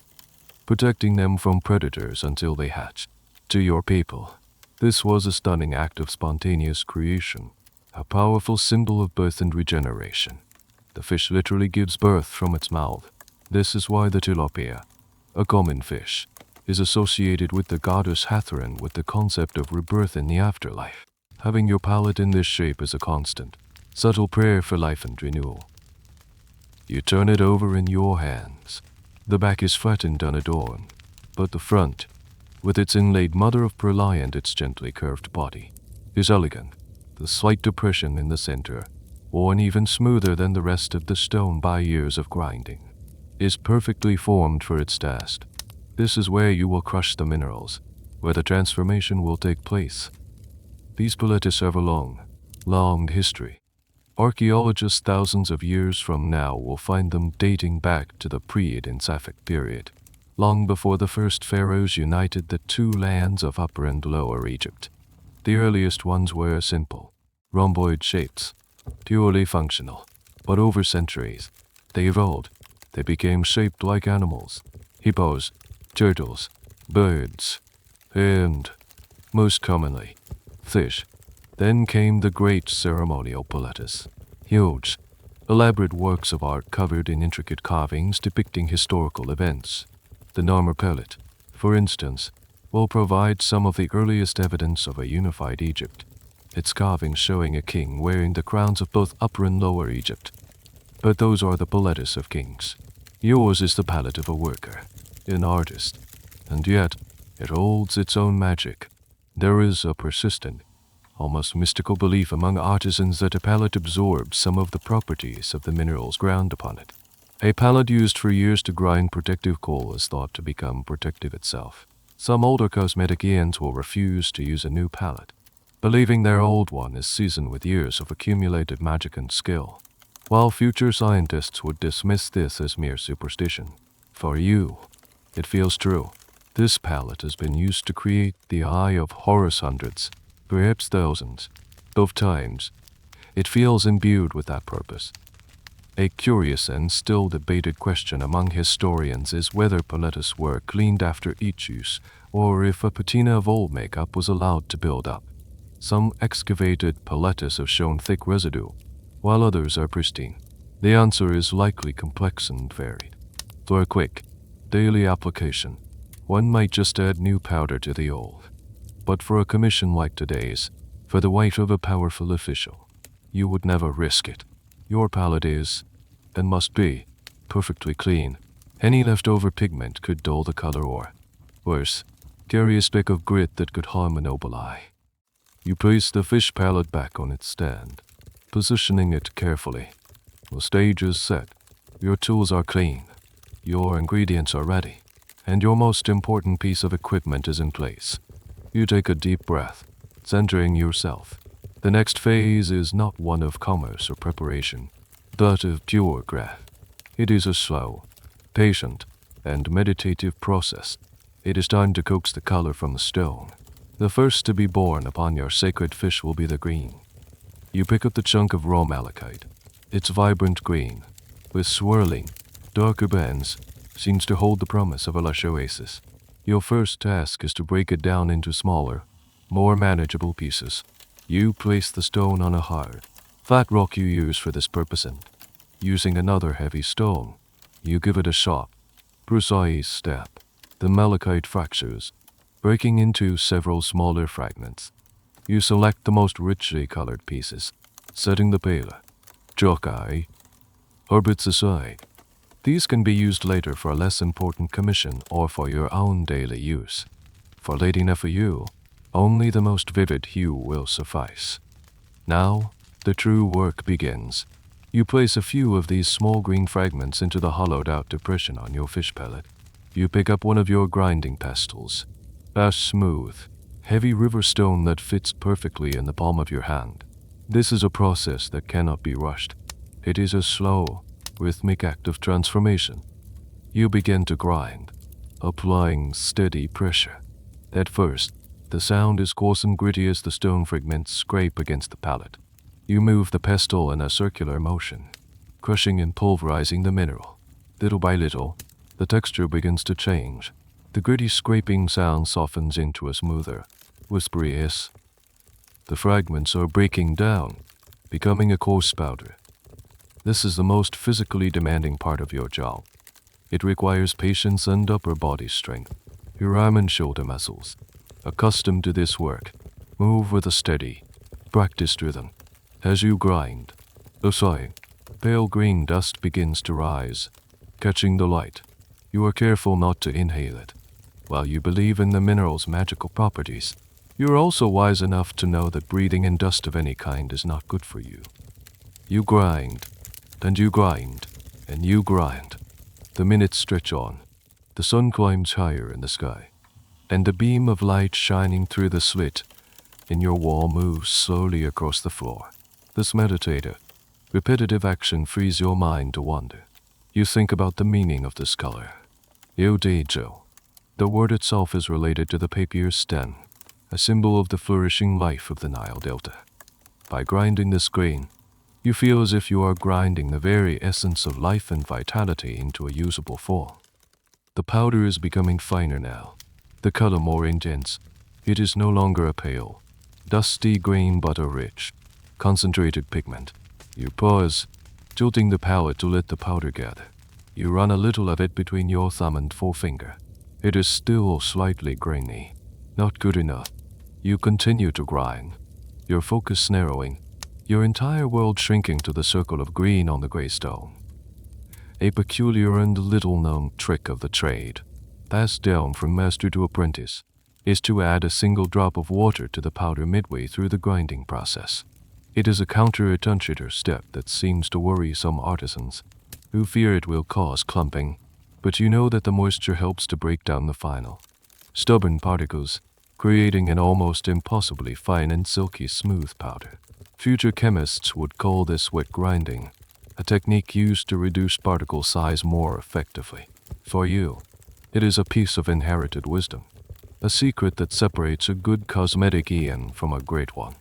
protecting them from predators until they hatch. To your people, this was a stunning act of spontaneous creation, a powerful symbol of birth and regeneration. The fish literally gives birth from its mouth. This is why the tilapia, a common fish, is associated with the goddess Hathor with the concept of rebirth in the afterlife. Having your palate in this shape is a constant, subtle prayer for life and renewal. You turn it over in your hands. The back is flat and unadorned, but the front, with its inlaid mother of pearl and its gently curved body, is elegant. The slight depression in the center, worn even smoother than the rest of the stone by years of grinding, is perfectly formed for its task. This is where you will crush the minerals, where the transformation will take place. These palettes have a long history. Archaeologists thousands of years from now will find them dating back to the pre-Edenic Sapphic period, long before the first pharaohs united the two lands of Upper and Lower Egypt. The earliest ones were simple, rhomboid shapes, purely functional, but over centuries, they evolved. They became shaped like animals, hippos, turtles, birds, and, most commonly, fish. Then came the great ceremonial palettes, huge, elaborate works of art covered in intricate carvings depicting historical events. The Narmer palette, for instance, will provide some of the earliest evidence of a unified Egypt, its carvings showing a king wearing the crowns of both Upper and Lower Egypt. But those are the palettes of kings. Yours is the palette of a worker, an artist, and yet it holds its own magic. There is a persistent, almost mystical belief among artisans that a palette absorbs some of the properties of the minerals ground upon it. A palette used for years to grind protective coal is thought to become protective itself. Some older cosmeticians will refuse to use a new palette, believing their old one is seasoned with years of accumulated magic and skill, while future scientists would dismiss this as mere superstition. For you, it feels true. This palette has been used to create the Eye of Horus hundreds, perhaps thousands, of times. It feels imbued with that purpose. A curious and still debated question among historians is whether palettes were cleaned after each use, or if a patina of old makeup was allowed to build up. Some excavated palettes have shown thick residue, while others are pristine. The answer is likely complex and varied. For a quick, daily application, one might just add new powder to the old. But for a commission like today's, for the weight of a powerful official, you would never risk it. Your palette is, and must be, perfectly clean. Any leftover pigment could dull the color or, worse, carry a speck of grit that could harm a noble eye. You place the fish palette back on its stand, positioning it carefully. The stage is set. Your tools are clean. Your ingredients are ready. And your most important piece of equipment is in place. You take a deep breath, centering yourself. The next phase is not one of commerce or preparation, but of pure craft. It is a slow, patient, and meditative process. It is time to coax the color from the stone. The first to be born upon your sacred fish will be the green. You pick up the chunk of raw malachite. Its vibrant green, with swirling, darker bands, seems to hold the promise of a lush oasis. Your first task is to break it down into smaller, more manageable pieces. You place the stone on a hard, flat rock you use for this purpose and, using another heavy stone, you give it a sharp, precise stab. The malachite fractures, breaking into several smaller fragments. You select the most richly colored pieces, setting the paler, chalk eye, orbits aside. These can be used later for a less important commission or for your own daily use. For late enough for you, only the most vivid hue will suffice. Now, the true work begins. You place a few of these small green fragments into the hollowed-out depression on your fish pellet. You pick up one of your grinding pestles, a smooth, heavy river stone that fits perfectly in the palm of your hand. This is a process that cannot be rushed. It is a slow, rhythmic act of transformation. You begin to grind, applying steady pressure. At first, the sound is coarse and gritty as the stone fragments scrape against the pallet. You move the pestle in a circular motion, crushing and pulverizing the mineral. Little by little, the texture begins to change. The gritty scraping sound softens into a smoother, whispery hiss. The fragments are breaking down, becoming a coarse powder. This is the most physically demanding part of your job. It requires patience and upper body strength. Your arm and shoulder muscles, accustomed to this work, move with a steady, practiced rhythm. As you grind, a sighing, pale green dust begins to rise, catching the light. You are careful not to inhale it. While you believe in the mineral's magical properties, you are also wise enough to know that breathing in dust of any kind is not good for you. You grind, and you grind, and you grind. The minutes stretch on. The sun climbs higher in the sky. and the beam of light shining through the slit in your wall moves slowly across the floor. This meditative, repetitive action frees your mind to wander. You think about the meaning of this color. Yodejo. The word itself is related to the papyrus stem, a symbol of the flourishing life of the Nile Delta. By grinding this grain, you feel as if you are grinding the very essence of life and vitality into a usable form. The powder is becoming finer now, the color more intense. It is no longer a pale, dusty grain but a rich, concentrated pigment. You pause, tilting the palette to let the powder gather. You run a little of it between your thumb and forefinger. It is still slightly grainy. Not good enough. You continue to grind, your focus narrowing, your entire world shrinking to the circle of green on the gray stone. A peculiar and little-known trick of the trade, passed down from master to apprentice, is to add a single drop of water to the powder midway through the grinding process. It is a counterintuitive step that seems to worry some artisans, who fear it will cause clumping, but you know that the moisture helps to break down the final, stubborn particles, creating an almost impossibly fine and silky smooth powder. Future chemists would call this wet grinding, a technique used to reduce particle size more effectively. For you, it is a piece of inherited wisdom, a secret that separates a good cosmetic Ian from a great one.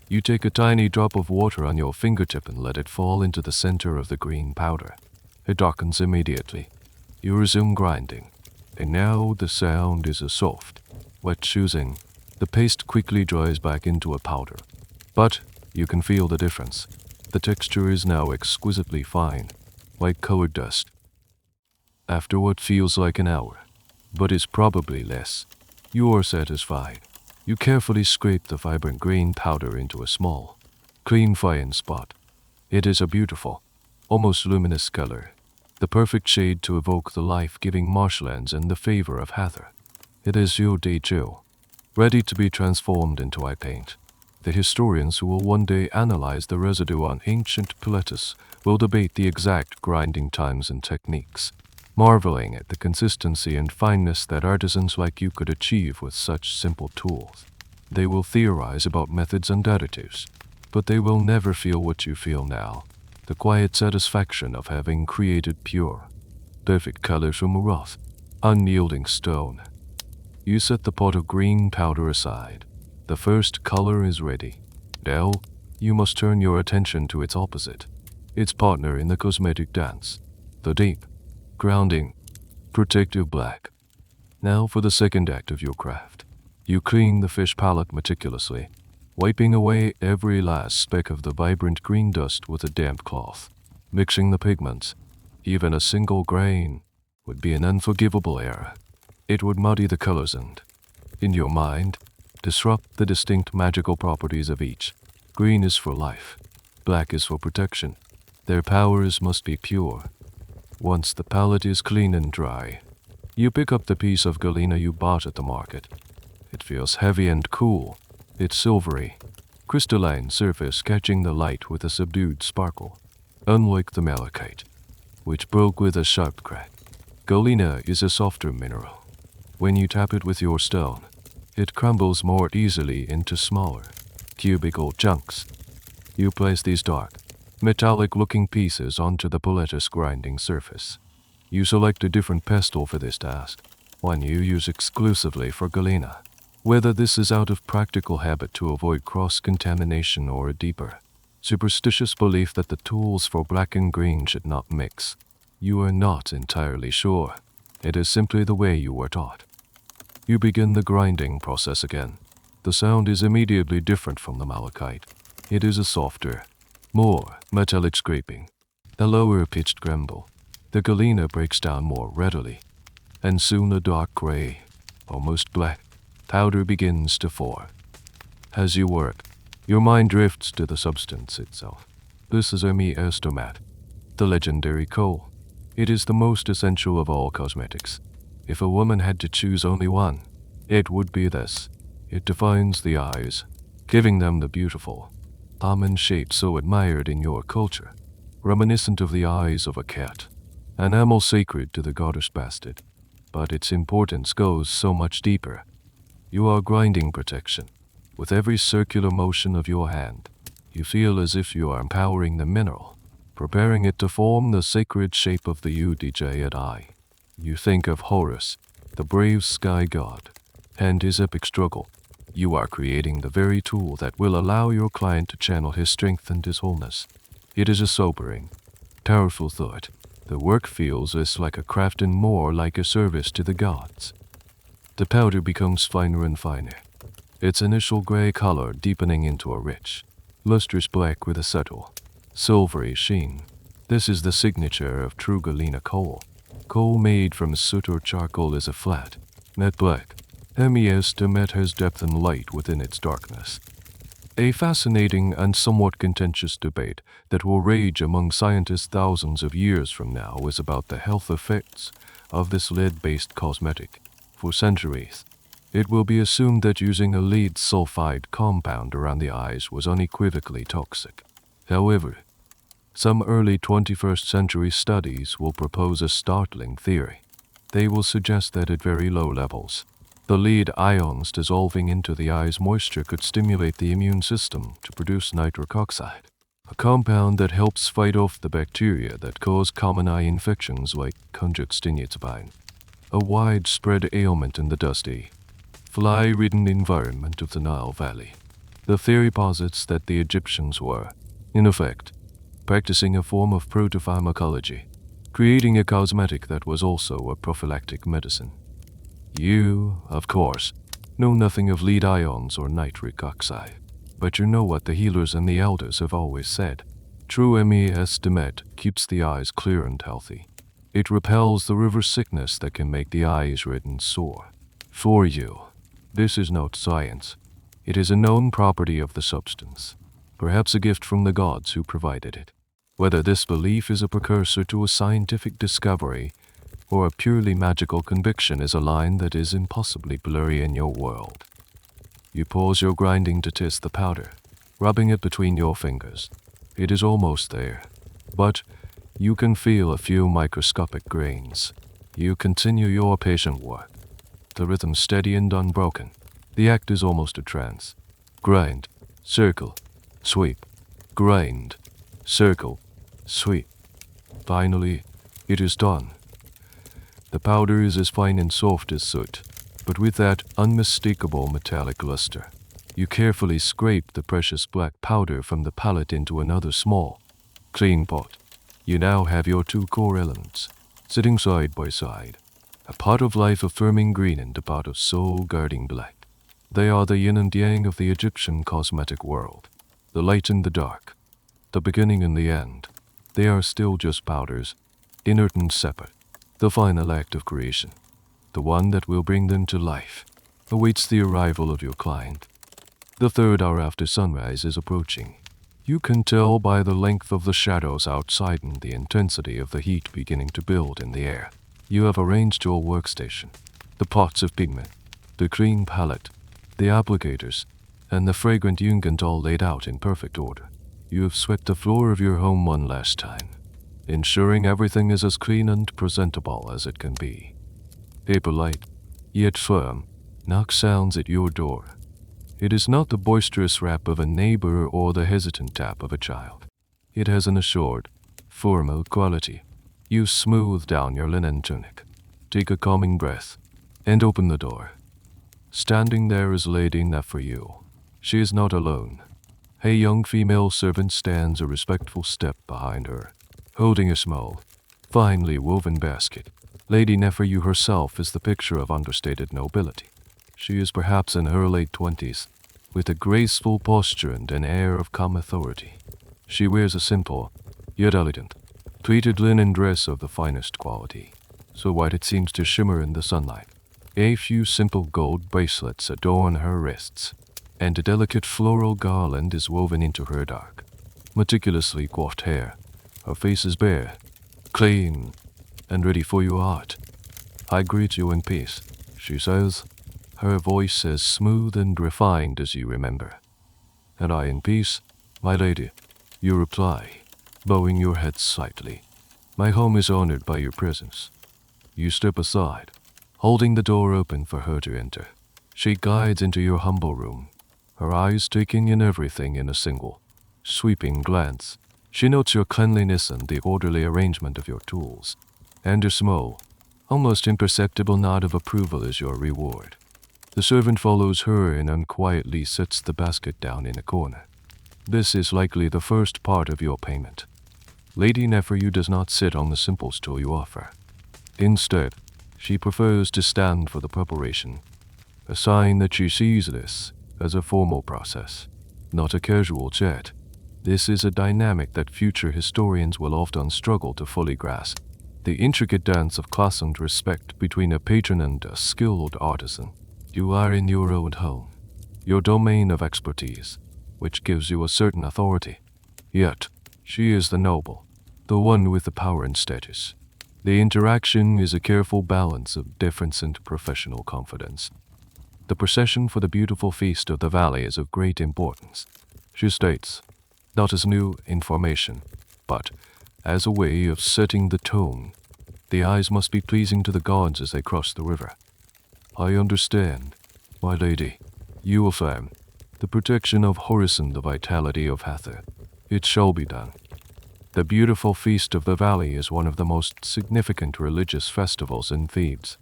You take a tiny drop of water on your fingertip and let it fall into the center of the green powder. It darkens immediately. You resume grinding, and now the sound is a soft, wet choosing. The paste quickly dries back into a powder, but you can feel the difference. The texture is now exquisitely fine, like colored dust. After what feels like an hour, but is probably less, you are satisfied. You carefully scrape the vibrant green powder into a small, clean fine spot. It is a beautiful, almost luminous color, the perfect shade to evoke the life-giving marshlands and the favor of Hathor. It is Yodejo, ready to be transformed into eye paint. The historians who will one day analyze the residue on ancient Piletus will debate the exact grinding times and techniques, marveling at the consistency and fineness that artisans like you could achieve with such simple tools. They will theorize about methods and additives, but they will never feel what you feel now, the quiet satisfaction of having created pure, perfect colors from a rough, unyielding stone. You set the pot of green powder aside. The first color is ready. Now, you must turn your attention to its opposite, its partner in the cosmetic dance, the deep, grounding, protective black. Now for the second act of your craft. You clean the fish palette meticulously, wiping away every last speck of the vibrant green dust with a damp cloth. Mixing the pigments, even a single grain, would be an unforgivable error. It would muddy the colors and, in your mind, disrupt the distinct magical properties of each. Green is for life, black is for protection. Their powers must be pure. Once the palette is clean and dry, you pick up the piece of galena you bought at the market. It feels heavy and cool, its silvery, crystalline surface catching the light with a subdued sparkle. Unlike the malachite, which broke with a sharp crack, galena is a softer mineral. When you tap it with your stone, it crumbles more easily into smaller, cubical chunks. You place these dark, metallic-looking pieces onto the Piletus grinding surface. You select a different pestle for this task, one you use exclusively for galena. Whether this is out of practical habit to avoid cross-contamination or a deeper, superstitious belief that the tools for black and green should not mix, you are not entirely sure. It is simply the way you were taught. You begin the grinding process again. The sound is immediately different from the malachite. It is a softer, more metallic scraping, a lower-pitched grumble. The galena breaks down more readily, and soon a dark gray, almost black, powder begins to form. As you work, your mind drifts to the substance itself. This is estomat, the legendary coal. It is the most essential of all cosmetics. If a woman had to choose only one, it would be this. It defines the eyes, giving them the beautiful, almond shape so admired in your culture, reminiscent of the eyes of a cat, an animal sacred to the goddess Bastard. but its importance goes so much deeper. You are grinding protection. With every circular motion of your hand, you feel as if you are empowering the mineral, preparing it to form the sacred shape of the UDJ at Eye. You think of Horus, the brave sky god, and his epic struggle. You are creating the very tool that will allow your client to channel his strength and his wholeness. It is a sobering, powerful thought. The work feels less like a craft and more like a service to the gods. The powder becomes finer and finer, its initial gray color deepening into a rich, lustrous black with a subtle, silvery sheen. This is the signature of true galena coal. Coal made from soot or charcoal is a flat, matte black. MES to met has depth and light within its darkness. A fascinating and somewhat contentious debate that will rage among scientists thousands of years from now is about the health effects of this lead-based cosmetic. For centuries, it will be assumed that using a lead sulfide compound around the eyes was unequivocally toxic. However, some early 21st century studies will propose a startling theory. They will suggest that at very low levels, the lead ions dissolving into the eye's moisture could stimulate the immune system to produce nitric oxide, a compound that helps fight off the bacteria that cause common eye infections like conjunctivitis, a widespread ailment in the dusty, fly-ridden environment of the Nile Valley. The theory posits that the Egyptians were, in effect, practicing a form of proto-pharmacology, creating a cosmetic that was also a prophylactic medicine. You, of course, know nothing of lead ions or nitric oxide, but you know what the healers and the elders have always said. True MES Demet keeps the eyes clear and healthy. It repels the river sickness that can make the eyes red and sore. For you, this is not science. It is a known property of the substance, perhaps a gift from the gods who provided it. Whether this belief is a precursor to a scientific discovery or a purely magical conviction is a line that is impossibly blurry in your world. You pause your grinding to test the powder, rubbing it between your fingers. It is almost there, but you can feel a few microscopic grains. You continue your patient work, the rhythm steady and unbroken. The act is almost a trance. Grind, circle, sweep, grind, circle, sweep. Finally, it is done. The powder is as fine and soft as soot, but with that unmistakable metallic luster. You carefully scrape the precious black powder from the palette into another small, clean pot. You now have your two core elements, sitting side by side, a pot of life-affirming green and a pot of soul-guarding black. They are the yin and yang of the Egyptian cosmetic world, the light and the dark, the beginning and the end. They are still just powders, inert and separate. The final act of creation, the one that will bring them to life, awaits the arrival of your client. The third hour after sunrise is approaching. You can tell by the length of the shadows outside and the intensity of the heat beginning to build in the air. You have arranged your workstation, the pots of pigment, the clean palette, the applicators, and the fragrant unguent all laid out in perfect order. You have swept the floor of your home one last time, ensuring everything is as clean and presentable as it can be. A polite, yet firm, knock sounds at your door. It is not the boisterous rap of a neighbor or the hesitant tap of a child. It has an assured, formal quality. You smooth down your linen tunic, take a calming breath, and open the door. Standing there is Lady Neferu. She is not alone. A young female servant stands a respectful step behind her, holding a small, finely woven basket. Lady Neferu herself is the picture of understated nobility. She is perhaps in her late 20s, with a graceful posture and an air of calm authority. She wears a simple, yet elegant, pleated linen dress of the finest quality, so white it seems to shimmer in the sunlight. A few simple gold bracelets adorn her wrists, and a delicate floral garland is woven into her dark, meticulously coiffed hair. Her face is bare, clean, and ready for your art. I greet you in peace, she says, her voice as smooth and refined as you remember. And I in peace, my lady, you reply, bowing your head slightly. My home is honored by your presence. You step aside. holding the door open for her to enter. She glides into your humble room, her eyes taking in everything in a single, sweeping glance. She notes your cleanliness and the orderly arrangement of your tools, and a small, almost imperceptible nod of approval is your reward. The servant follows her and unquietly sets the basket down in a corner. This is likely the first part of your payment. Lady Neferu does not sit on the simple stool you offer. Instead, she prefers to stand for the preparation, a sign that she sees this as a formal process, not a casual chat. This is a dynamic that future historians will often struggle to fully grasp. The intricate dance of class and respect between a patron and a skilled artisan. You are in your own home, your domain of expertise, which gives you a certain authority. Yet, she is the noble, the one with the power and status. The interaction is a careful balance of deference and professional confidence. The procession for the beautiful feast of the valley is of great importance, she states, not as new information, but as a way of setting the tone. The eyes must be pleasing to the gods as they cross the river. I understand, my lady. You affirm the protection of Horus and the vitality of Hathor. It shall be done. The beautiful feast of the valley is one of the most significant religious festivals in Thebes.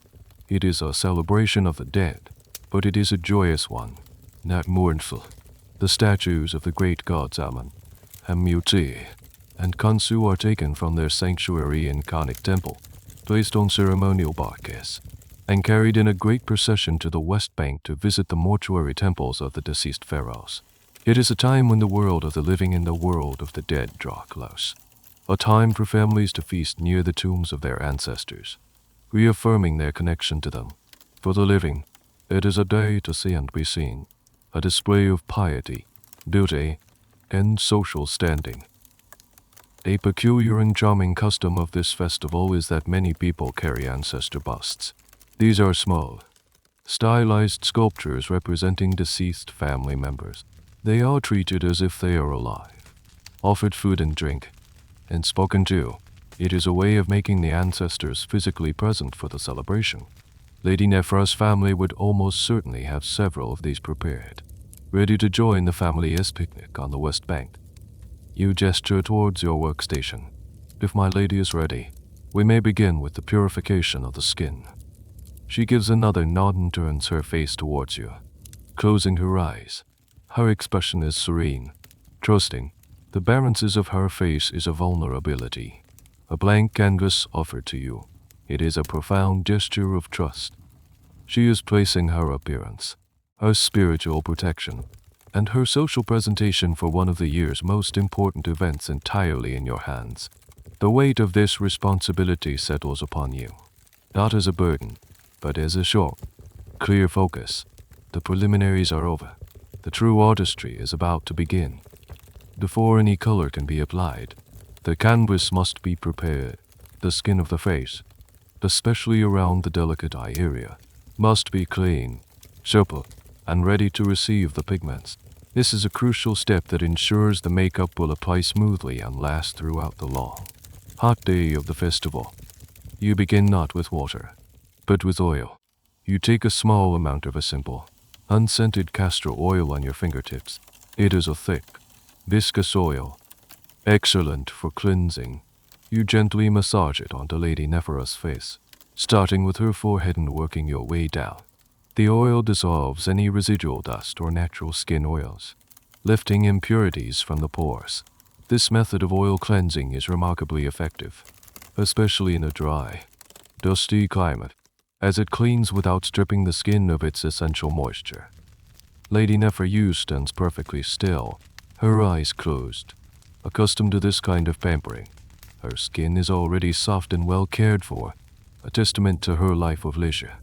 It is a celebration of the dead, but it is a joyous one, not mournful. The statues of the great gods Amun, Muti, and Khonsu are taken from their sanctuary in Karnak Temple, placed on ceremonial barques, and carried in a great procession to the west bank to visit the mortuary temples of the deceased pharaohs. It is a time when the world of the living and the world of the dead draw close, a time for families to feast near the tombs of their ancestors, reaffirming their connection to them. For the living, it is a day to see and be seen, a display of piety, duty, and social standing. A peculiar and charming custom of this festival is that many people carry ancestor busts. These are small, stylized sculptures representing deceased family members. They are treated as if they are alive, offered food and drink, and spoken to. It is a way of making the ancestors physically present for the celebration. Lady Neferu's family would almost certainly have several of these prepared, ready to join the family's picnic on the west bank. You gesture towards your workstation. If my lady is ready, we may begin with the purification of the skin. She gives another nod and turns her face towards you, closing her eyes. Her expression is serene, trusting. The balances of her face is a vulnerability, a blank canvas offered to you. It is a profound gesture of trust. She is placing her appearance, her spiritual protection, and her social presentation for one of the year's most important events entirely in your hands. The weight of this responsibility settles upon you, not as a burden, but as a short, clear focus. The preliminaries are over. The true artistry is about to begin. Before any color can be applied, the canvas must be prepared. The skin of the face, especially around the delicate eye area, must be clean, supple, and ready to receive the pigments. This is a crucial step that ensures the makeup will apply smoothly and last throughout the long, hot day of the festival. You begin not with water, but with oil. You take a small amount of a simple, unscented castor oil on your fingertips. It is a thick, viscous oil, excellent for cleansing. You gently massage it onto Lady Neferu's face, starting with her forehead and working your way down. The oil dissolves any residual dust or natural skin oils, lifting impurities from the pores. This method of oil cleansing is remarkably effective, especially in a dry, dusty climate, as it cleans without stripping the skin of its essential moisture. Lady Neferu stands perfectly still, her eyes closed, accustomed to this kind of pampering. Her skin is already soft and well cared for, a testament to her life of leisure,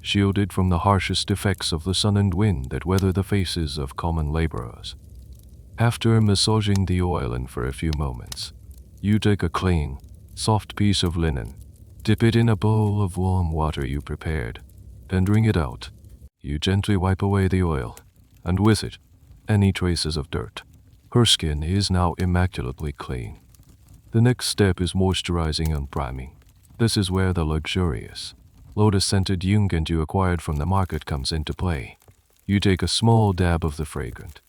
shielded from the harshest effects of the sun and wind that weather the faces of common laborers. After massaging the oil in for a few moments, you take a clean, soft piece of linen, dip it in a bowl of warm water you prepared, and wring it out. You gently wipe away the oil, and with it, any traces of dirt. Her skin is now immaculately clean. The next step is moisturizing and priming. This is where the luxurious, lotus-scented unguent you acquired from the market comes into play. You take a small dab of the fragrant,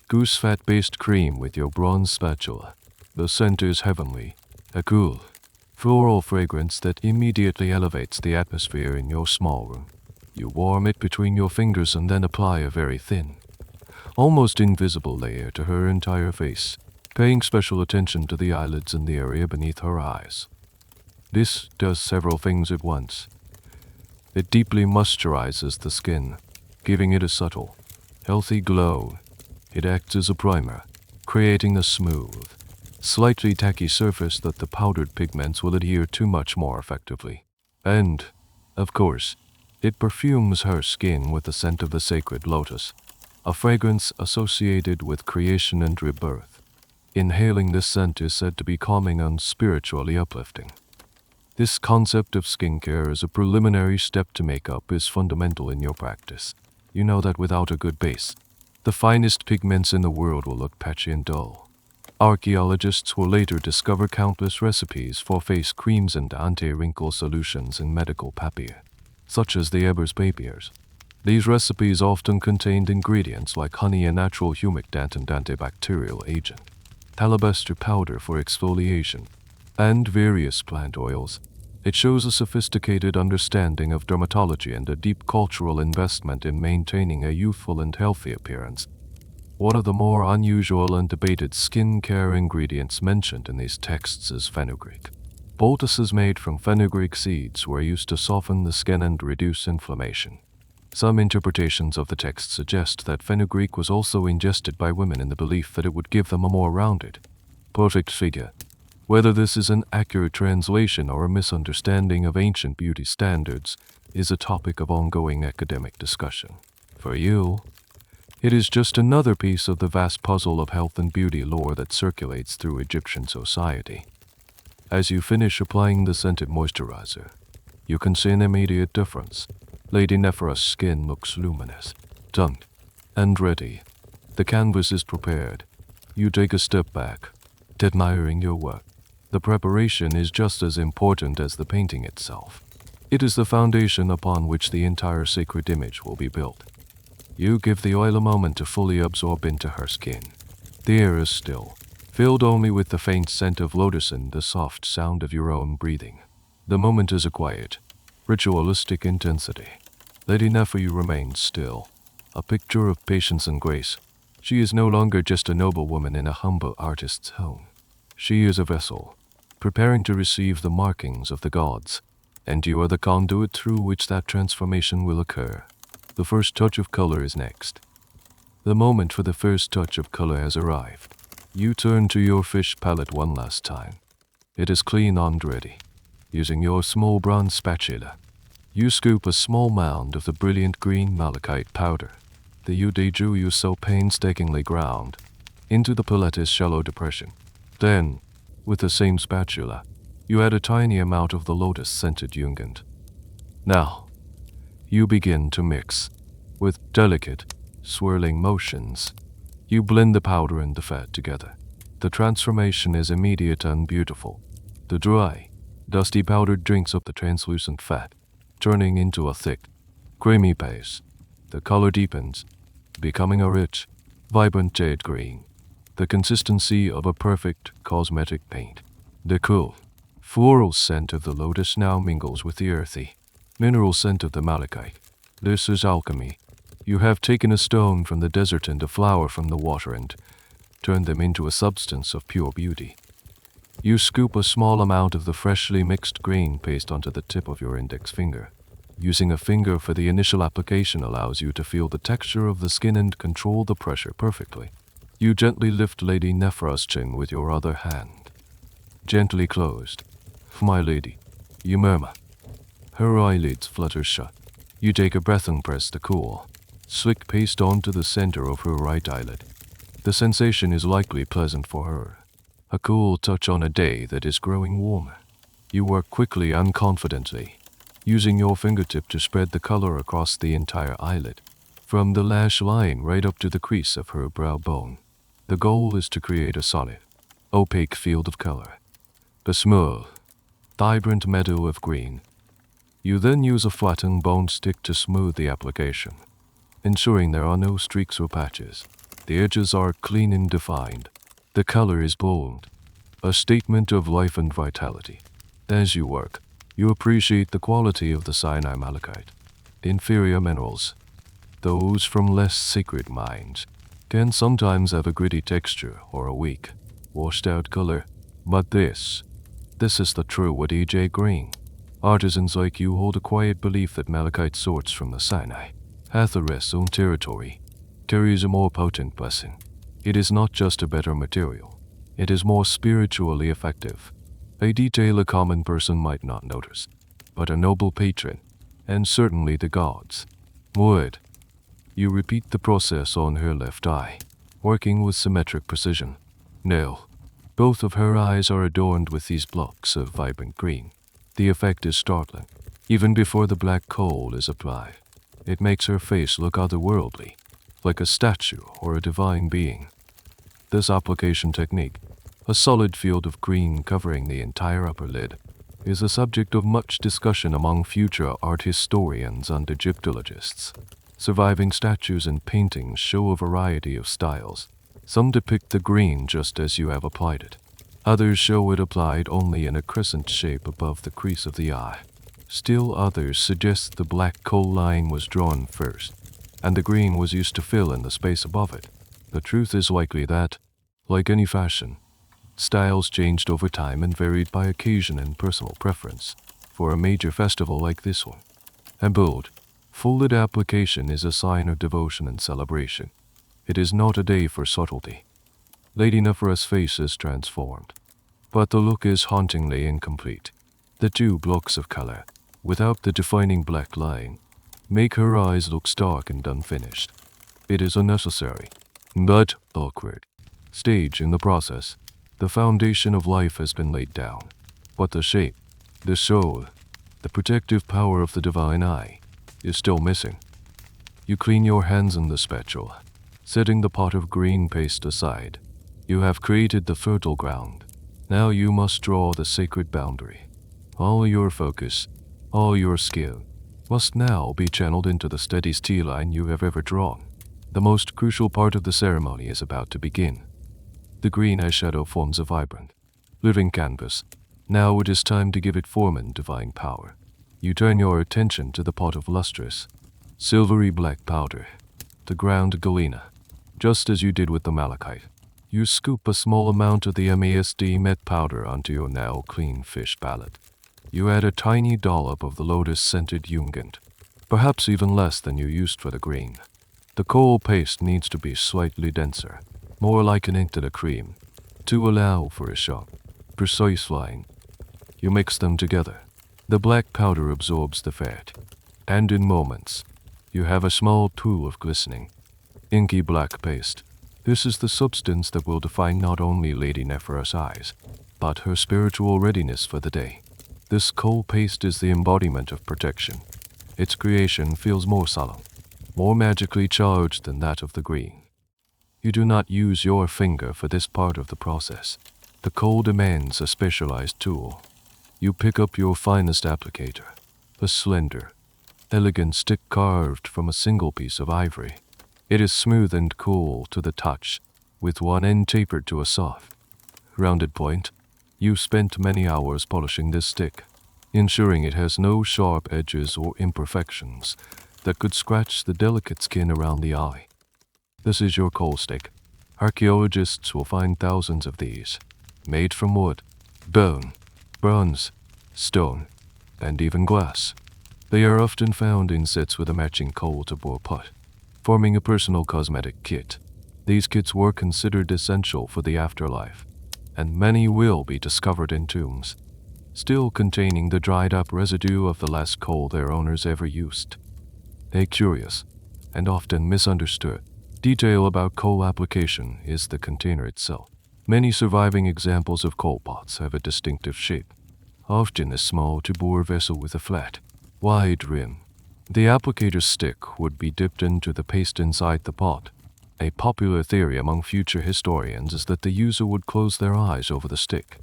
goose fat-based cream with your bronze spatula. The scent is heavenly, a cool, floral fragrance that immediately elevates the atmosphere in your small room. You warm it between your fingers and then apply a very thin, almost invisible layer to her entire face, paying special attention to the eyelids and the area beneath her eyes. This does several things at once. It deeply moisturizes the skin, giving it a subtle, healthy glow. It acts as a primer, creating a smooth, slightly tacky surface that the powdered pigments will adhere to much more effectively. And, of course, it perfumes her skin with the scent of the sacred lotus, a fragrance associated with creation and rebirth. Inhaling this scent is said to be calming and spiritually uplifting. This concept of skincare as a preliminary step to makeup is fundamental in your practice. You know that without a good base, the finest pigments in the world will look patchy and dull. Archaeologists will later discover countless recipes for face creams and anti-wrinkle solutions in medical papier, such as the Ebers papiers. These recipes often contained ingredients like honey, a natural humectant and antibacterial agent, alabaster powder for exfoliation, and various plant oils. It shows a sophisticated understanding of dermatology and a deep cultural investment in maintaining a youthful and healthy appearance. One of the more unusual and debated skincare ingredients mentioned in these texts is fenugreek. Poultices made from fenugreek seeds were used to soften the skin and reduce inflammation. Some interpretations of the text suggest that fenugreek was also ingested by women in the belief that it would give them a more rounded, perfect figure. Whether this is an accurate translation or a misunderstanding of ancient beauty standards is a topic of ongoing academic discussion. For you, it is just another piece of the vast puzzle of health and beauty lore that circulates through Egyptian society. As you finish applying the scented moisturizer, you can see an immediate difference. Lady Nephra's skin looks luminous, toned, and ready. The canvas is prepared. You take a step back, admiring your work. The preparation is just as important as the painting itself. It is the foundation upon which the entire sacred image will be built. You give the oil a moment to fully absorb into her skin. The air is still, filled only with the faint scent of lotus and the soft sound of your own breathing. The moment is a quiet, ritualistic intensity. Lady Nephra remains still, a picture of patience and grace. She is no longer just a noble woman in a humble artist's home. She is a vessel, preparing to receive the markings of the gods, and you are the conduit through which that transformation will occur. The first touch of color is next. The moment for the first touch of color has arrived. You turn to your fish palette one last time. It is clean and ready. Using your small bronze spatula, you scoop a small mound of the brilliant green malachite powder, the udeju you so painstakingly ground, into the palette's shallow depression. Then, with the same spatula, you add a tiny amount of the lotus-scented unguent. Now, you begin to mix. With delicate, swirling motions, you blend the powder and the fat together. The transformation is immediate and beautiful. The dry, dusty powder drinks up the translucent fat, turning into a thick, creamy paste. The color deepens, becoming a rich, vibrant jade green, the consistency of a perfect cosmetic paint. The cool, floral scent of the lotus now mingles with the earthy, mineral scent of the malachite. This is alchemy. You have taken a stone from the desert and a flower from the water and turned them into a substance of pure beauty. You scoop a small amount of the freshly mixed green paste onto the tip of your index finger. Using a finger for the initial application allows you to feel the texture of the skin and control the pressure perfectly. You gently lift Lady Nephra's chin with your other hand. Gently closed. My lady, you murmur. Her eyelids flutter shut. You take a breath and press the cool, slick paste onto the center of her right eyelid. The sensation is likely pleasant for her. A cool touch on a day that is growing warmer. You work quickly and confidently, using your fingertip to spread the color across the entire eyelid, from the lash line right up to the crease of her brow bone. The goal is to create a solid, opaque field of color. A smooth, vibrant meadow of green. You then use a flattened bone stick to smooth the application, ensuring there are no streaks or patches. The edges are clean and defined. The color is bold, a statement of life and vitality. As you work, you appreciate the quality of the cyanide malachite. Inferior minerals, those from less sacred mines, can sometimes have a gritty texture or a weak, washed-out color. But this is the true EJ green. Artisans like you hold a quiet belief that malachite sorts from the cyanide. Hathor's own territory carries a more potent blessing. It is not just a better material, it is more spiritually effective. A detail a common person might not notice, but a noble patron, and certainly the gods, would. You repeat the process on her left eye, working with symmetric precision. Now, both of her eyes are adorned with these blocks of vibrant green. The effect is startling. Even before the black coal is applied, it makes her face look otherworldly, like a statue or a divine being. This application technique, a solid field of green covering the entire upper lid, is a subject of much discussion among future art historians and Egyptologists. Surviving statues and paintings show a variety of styles. Some depict the green just as you have applied it. Others show it applied only in a crescent shape above the crease of the eye. Still others suggest the black coal line was drawn first, and the green was used to fill in the space above it. The truth is likely that, like any fashion, styles changed over time and varied by occasion and personal preference. For a major festival like this one, a bold, full-lid application is a sign of devotion and celebration. It is not a day for subtlety. Lady Nephra's face is transformed, but the look is hauntingly incomplete. The two blocks of color, without the defining black line, make her eyes look stark and unfinished. It is unnecessary, but awkward stage in the process. The foundation of life has been laid down, but the shape, the soul, the protective power of the divine eye is still missing. You clean your hands in the spatula, setting the pot of green paste aside. You have created the fertile ground. Now you must draw the sacred boundary. All your focus, all your skill, must now be channeled into the steadiest T-line you have ever drawn. The most crucial part of the ceremony is about to begin. The green eyeshadow forms a vibrant, living canvas. Now it is time to give it form and divine power. You turn your attention to the pot of lustrous, silvery black powder, the ground galena. Just as you did with the malachite, you scoop a small amount of the MASD met powder onto your now clean fish palette. You add a tiny dollop of the lotus-scented unguent, perhaps even less than you used for the green. The coal paste needs to be slightly denser, more like an ink than a cream, to allow for a sharp, precise line. You mix them together. The black powder absorbs the fat, and in moments, you have a small pool of glistening, inky black paste. This is the substance that will define not only Lady Nephra's eyes, but her spiritual readiness for the day. This coal paste is the embodiment of protection. Its creation feels more solemn, more magically charged than that of the green. You do not use your finger for this part of the process. The coal demands a specialized tool. You pick up your finest applicator, a slender, elegant stick carved from a single piece of ivory. It is smooth and cool to the touch, with one end tapered to a soft, rounded point. You spent many hours polishing this stick, ensuring it has no sharp edges or imperfections that could scratch the delicate skin around the eye. This is your coal stick. Archaeologists will find thousands of these, made from wood, bone, bronze, stone, and even glass. They are often found in sets with a matching coal to bore pot, forming a personal cosmetic kit. These kits were considered essential for the afterlife, and many will be discovered in tombs, still containing the dried-up residue of the last coal their owners ever used. A curious, and often misunderstood, detail about coal application is the container itself. Many surviving examples of coal pots have a distinctive shape, often a small to-bore vessel with a flat, wide rim. The applicator's stick would be dipped into the paste inside the pot. A popular theory among future historians is that the user would close their eyes over the stick,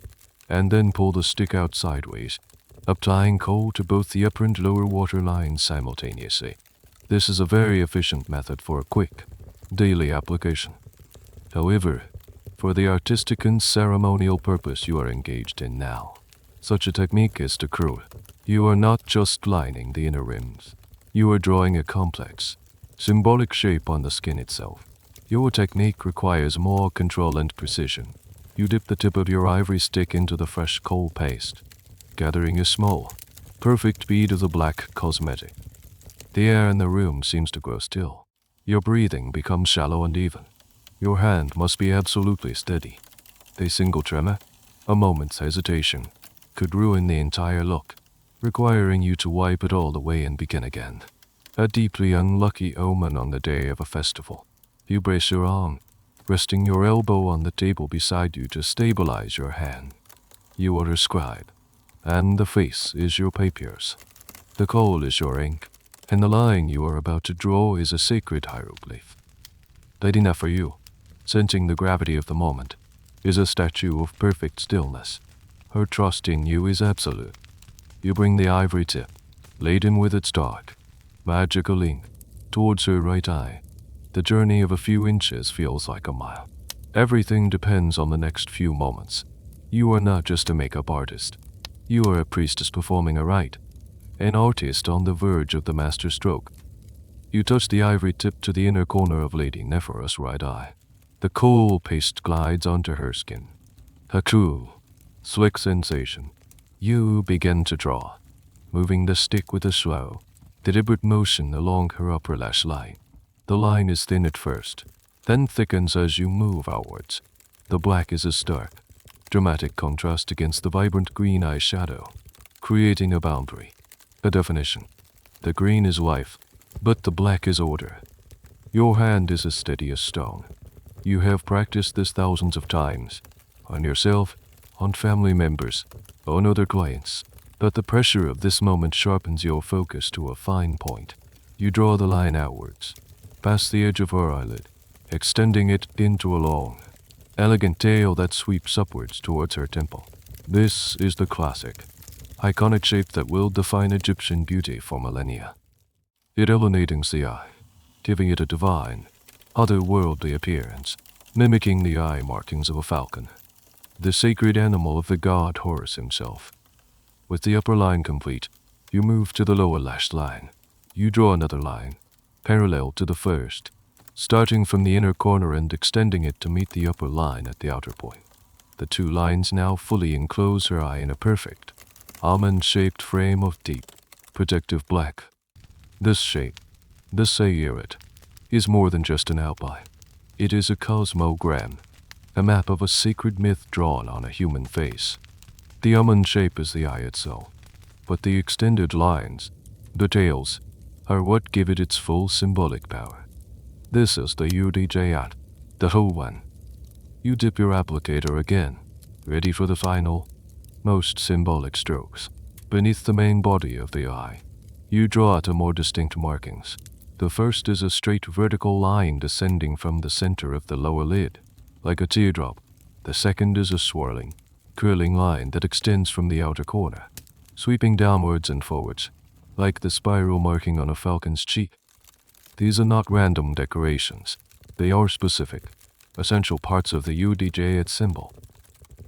and then pull the stick out sideways, applying coal to both the upper and lower water lines simultaneously. This is a very efficient method for a quick, daily application. However, for the artistic and ceremonial purpose you are engaged in now, such a technique is too crude. You are not just lining the inner rims. You are drawing a complex, symbolic shape on the skin itself. Your technique requires more control and precision. You dip the tip of your ivory stick into the fresh coal paste, gathering a small, perfect bead of the black cosmetic. The air in the room seems to grow still. Your breathing becomes shallow and even. Your hand must be absolutely steady. A single tremor, a moment's hesitation, could ruin the entire look, requiring you to wipe it all away and begin again. A deeply unlucky omen on the day of a festival. You brace your arm, resting your elbow on the table beside you to stabilize your hand. You are a scribe, and the face is your papiers. The coal is your ink, and the line you are about to draw is a sacred hieroglyph. Lady for you, sensing the gravity of the moment, is a statue of perfect stillness. Her trust in you is absolute. You bring the ivory tip, laden with its dark, magical ink, towards her right eye. The journey of a few inches feels like a mile. Everything depends on the next few moments. You are not just a makeup artist. You are a priestess performing a rite, an artist on the verge of the master stroke. You touch the ivory tip to the inner corner of Lady Nephoros' right eye. The coal paste glides onto her skin. A cool, slick sensation. You begin to draw, moving the stick with a slow, deliberate motion along her upper lash line. The line is thin at first, then thickens as you move outwards. The black is a stark, dramatic contrast against the vibrant green eyeshadow, creating a boundary, a definition. The green is life, but the black is order. Your hand is as steady as stone. You have practiced this thousands of times, on yourself, on family members, on other clients, but the pressure of this moment sharpens your focus to a fine point. You draw the line outwards, past the edge of her eyelid, extending it into a long, elegant tail that sweeps upwards towards her temple. This is the classic, iconic shape that will define Egyptian beauty for millennia. It illuminates the eye, giving it a divine, otherworldly appearance, mimicking the eye markings of a falcon, the sacred animal of the god Horus himself. With the upper line complete, you move to the lower lash line. You draw another line, parallel to the first, starting from the inner corner and extending it to meet the upper line at the outer point. The two lines now fully enclose her eye in a perfect, almond-shaped frame of deep, protective black. This shape, the Sayyirat, is more than just an outline. It is a cosmogram, a map of a sacred myth drawn on a human face. The almond shape is the eye itself, but the extended lines, the tails, are what give it its full symbolic power. This is the UDJat, the whole one. You dip your applicator again, ready for the final, most symbolic strokes. Beneath the main body of the eye, you draw out more distinct markings. The first is a straight vertical line descending from the center of the lower lid, like a teardrop. The second is a swirling, curling line that extends from the outer corner, sweeping downwards and forwards, like the spiral marking on a falcon's cheek. These are not random decorations. They are specific, essential parts of the UDJ symbol.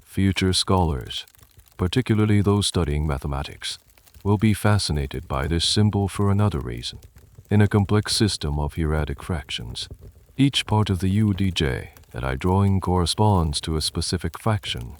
Future scholars, particularly those studying mathematics, will be fascinated by this symbol for another reason. In a complex system of hieratic fractions, each part of the UDJ that I drawing corresponds to a specific fraction.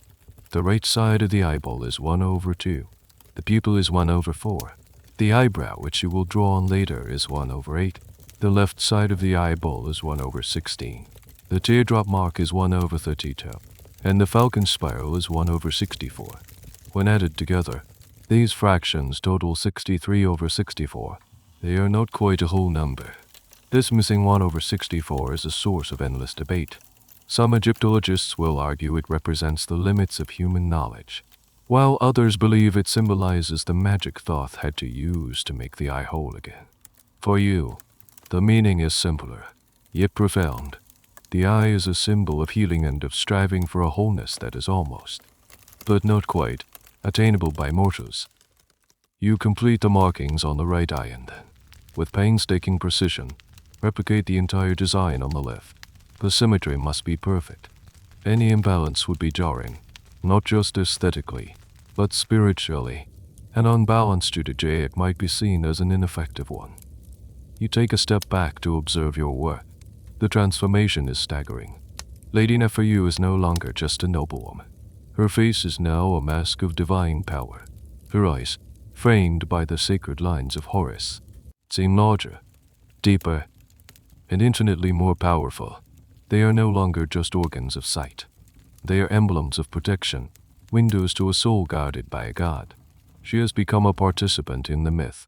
The right side of the eyeball is 1/2. The pupil is 1/4. The eyebrow, which you will draw on later, is 1/8. The left side of the eyeball is 1/16. The teardrop mark is 1/32. And the falcon spiral is 1/64. When added together, these fractions total 63/64. They are not quite a whole number. This missing 1/64 is a source of endless debate. Some Egyptologists will argue it represents the limits of human knowledge, while others believe it symbolizes the magic Thoth had to use to make the eye whole again. For you, the meaning is simpler, yet profound. The eye is a symbol of healing and of striving for a wholeness that is almost, but not quite, attainable by mortals. You complete the markings on the right eye and then, with painstaking precision, replicate the entire design on the left. The symmetry must be perfect. Any imbalance would be jarring, not just aesthetically, but spiritually. An unbalanced UDJ might be seen as an ineffective one. You take a step back to observe your work. The transformation is staggering. Lady Neferu is no longer just a noblewoman. Her face is now a mask of divine power. Her eyes, framed by the sacred lines of Horus, seem larger, deeper, and infinitely more powerful. They are no longer just organs of sight. They are emblems of protection, windows to a soul guarded by a god. She has become a participant in the myth.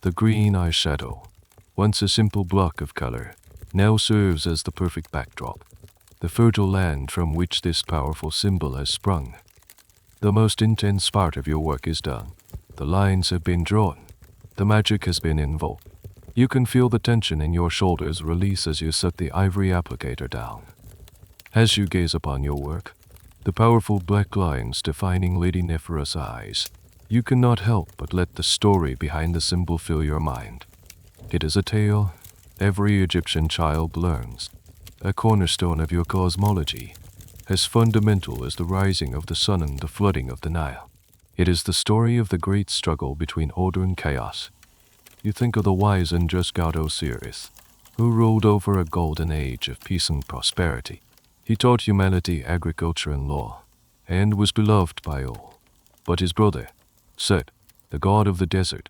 The green eyeshadow, once a simple block of color, now serves as the perfect backdrop, the fertile land from which this powerful symbol has sprung. The most intense part of your work is done. The lines have been drawn. The magic has been invoked. You can feel the tension in your shoulders release as you set the ivory applicator down. As you gaze upon your work, the powerful black lines defining Lady Neferu's eyes, you cannot help but let the story behind the symbol fill your mind. It is a tale every Egyptian child learns, a cornerstone of your cosmology, as fundamental as the rising of the sun and the flooding of the Nile. It is the story of the great struggle between order and chaos. You think of the wise and just god Osiris, who ruled over a golden age of peace and prosperity. He taught humanity agriculture and law, and was beloved by all. But his brother, Set, the god of the desert,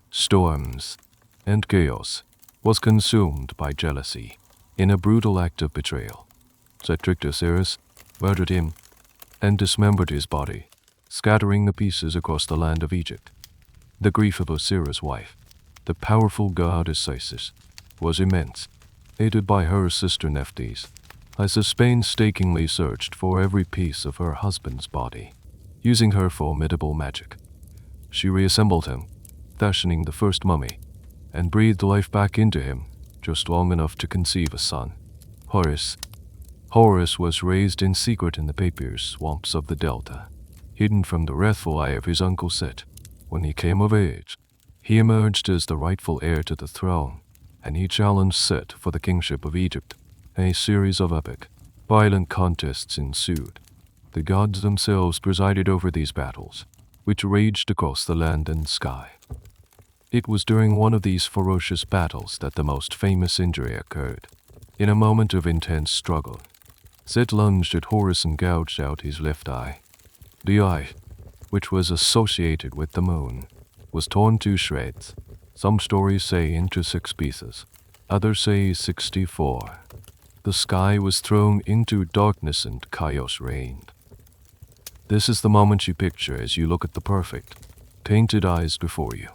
storms, and chaos, was consumed by jealousy. In a brutal act of betrayal, Set tricked Osiris, murdered him, and dismembered his body, scattering the pieces across the land of Egypt. The grief of Osiris' wife, the powerful goddess Isis, was immense. Aided by her sister Nephthys, Isis painstakingly searched for every piece of her husband's body. Using her formidable magic, she reassembled him, fashioning the first mummy, and breathed life back into him just long enough to conceive a son, Horus. Horus was raised in secret in the papyrus swamps of the Delta, hidden from the wrathful eye of his uncle Set. When he came of age, he emerged as the rightful heir to the throne, and he challenged Set for the kingship of Egypt. A series of epic, violent contests ensued. The gods themselves presided over these battles, which raged across the land and sky. It was during one of these ferocious battles that the most famous injury occurred. In a moment of intense struggle, Set lunged at Horus and gouged out his left eye. The eye, which was associated with the moon, was torn to shreds. Some stories say into 6 pieces, others say 64. The sky was thrown into darkness and chaos reigned. This is the moment you picture as you look at the perfect, painted eyes before you.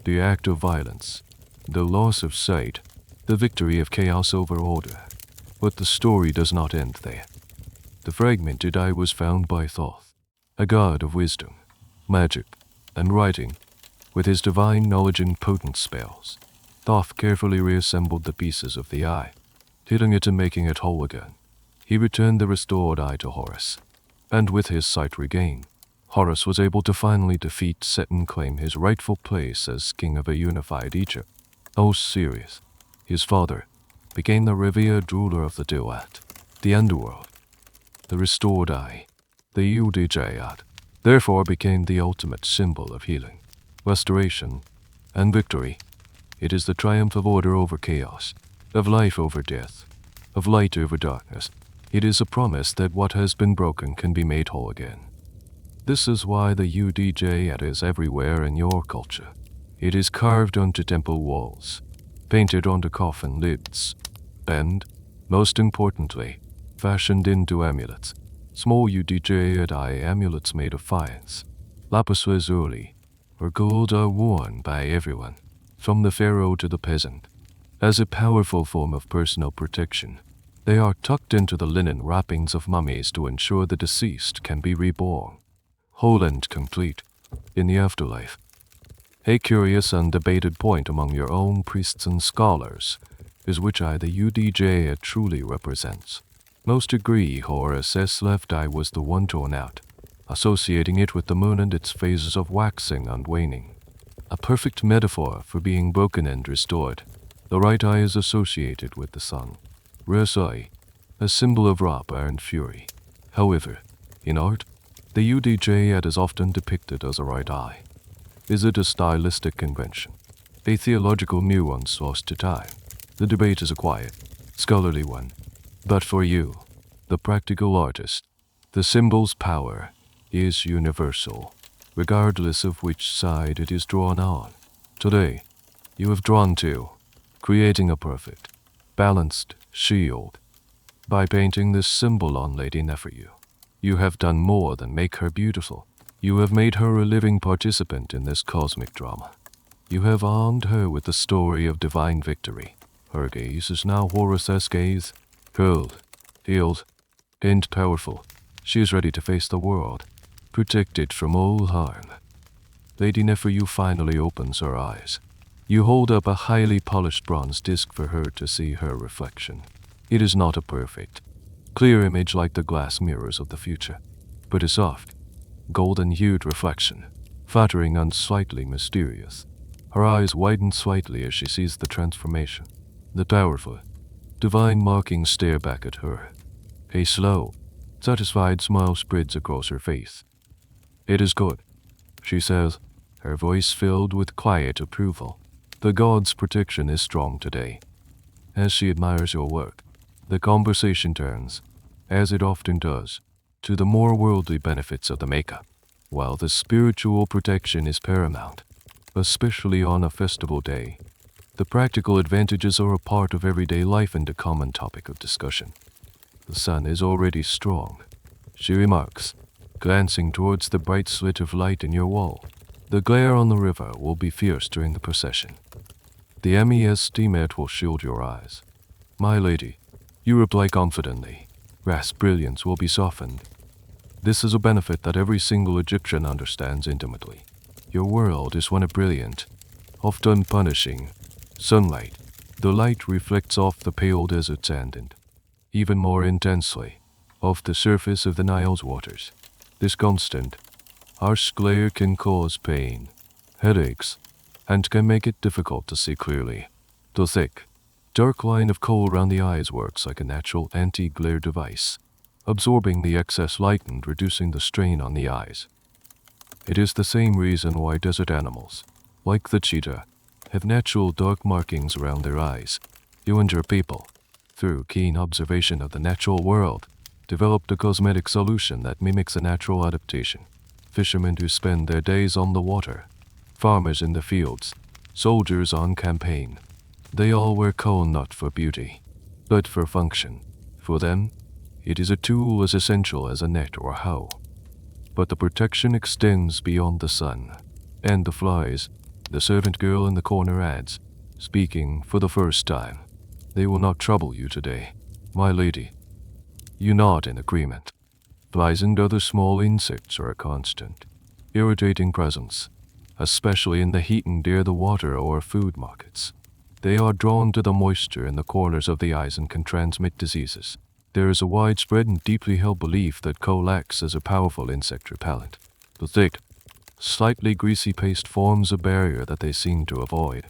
The act of violence, the loss of sight, the victory of chaos over order. But the story does not end there. The fragmented eye was found by Thoth, a god of wisdom, magic, and writing. With his divine knowledge and potent spells, Thoth carefully reassembled the pieces of the eye, healing it and making it whole again. He returned the restored eye to Horus, and with his sight regained, Horus was able to finally defeat Set and claim his rightful place as king of a unified Egypt. Osiris, his father, became the revered ruler of the Duat, the underworld. The restored eye, the Udjayat, therefore became the ultimate symbol of healing, restoration, and victory. It is the triumph of order over chaos, of life over death, of light over darkness. It is a promise that what has been broken can be made whole again. This is why the UDJ is everywhere in your culture. It is carved onto temple walls, painted onto coffin lids, and, most importantly, fashioned into amulets. Small UDJ eye amulets made of fires, lapis lazuli, or gold are worn by everyone, from the pharaoh to the peasant, as a powerful form of personal protection. They are tucked into the linen wrappings of mummies to ensure the deceased can be reborn, whole and complete, in the afterlife. A curious and debated point among your own priests and scholars is which eye the UDJ truly represents. Most agree Horus's left eye was the one torn out, associating it with the moon and its phases of waxing and waning. a perfect metaphor for being broken and restored. The right eye is associated with the sun, res eye, a symbol of wrath and fury. However, in art, the UDJ is often depicted as a right eye. Is it a stylistic convention, a theological nuance lost to time? The debate is a quiet, scholarly one. But for you, the practical artist, the symbol's power is universal, regardless of which side it is drawn on. Today, you have drawn to, creating a perfect, balanced shield. By painting this symbol on Lady Neferu, you have done more than make her beautiful. You have made her a living participant in this cosmic drama. You have armed her with the story of divine victory. Her gaze is now Horus's gaze, cold, healed, and powerful. She is ready to face the world, protected from all harm. Lady Neferu finally opens her eyes. You hold up a highly polished bronze disc for her to see her reflection. It is not a perfect, clear image like the glass mirrors of the future, but a soft, golden-hued reflection, flattering and slightly mysterious. Her eyes widen slightly as she sees the transformation. The powerful, divine markings stare back at her. A slow, satisfied smile spreads across her face. "It is good," she says, her voice filled with quiet approval. "The god's protection is strong today." As she admires your work, the conversation turns, as it often does, to the more worldly benefits of the makeup, while the spiritual protection is paramount, especially on a festival day. The practical advantages are a part of everyday life and a common topic of discussion. "The sun is already strong," she remarks, glancing towards the bright slit of light in your wall. "The glare on the river will be fierce during the procession. The MES steamet will shield your eyes." "My lady," you reply confidently, "Ra's brilliance will be softened." This is a benefit that every single Egyptian understands intimately. Your world is one of brilliant, often punishing, sunlight. The light reflects off the pale desert sand and, even more intensely, off the surface of the Nile's waters. This constant, harsh glare can cause pain, headaches, and can make it difficult to see clearly. The thick, dark line of kohl around the eyes works like a natural anti-glare device, absorbing the excess light and reducing the strain on the eyes. It is the same reason why desert animals, like the cheetah, have natural dark markings around their eyes. You and your people, through keen observation of the natural world, developed a cosmetic solution that mimics a natural adaptation. Fishermen who spend their days on the water, farmers in the fields, soldiers on campaign. They all wear kohl not for beauty, but for function. For them, it is a tool as essential as a net or a hoe. But the protection extends beyond the sun. "And the flies," the servant girl in the corner adds, speaking for the first time. "They will not trouble you today, my lady." You nod in agreement. Flies and other small insects are a constant, irritating presence, especially in the heat and near the water or food markets. They are drawn to the moisture in the corners of the eyes and can transmit diseases. There is a widespread and deeply held belief that kohl acts as a powerful insect repellent. The thick, slightly greasy paste forms a barrier that they seem to avoid.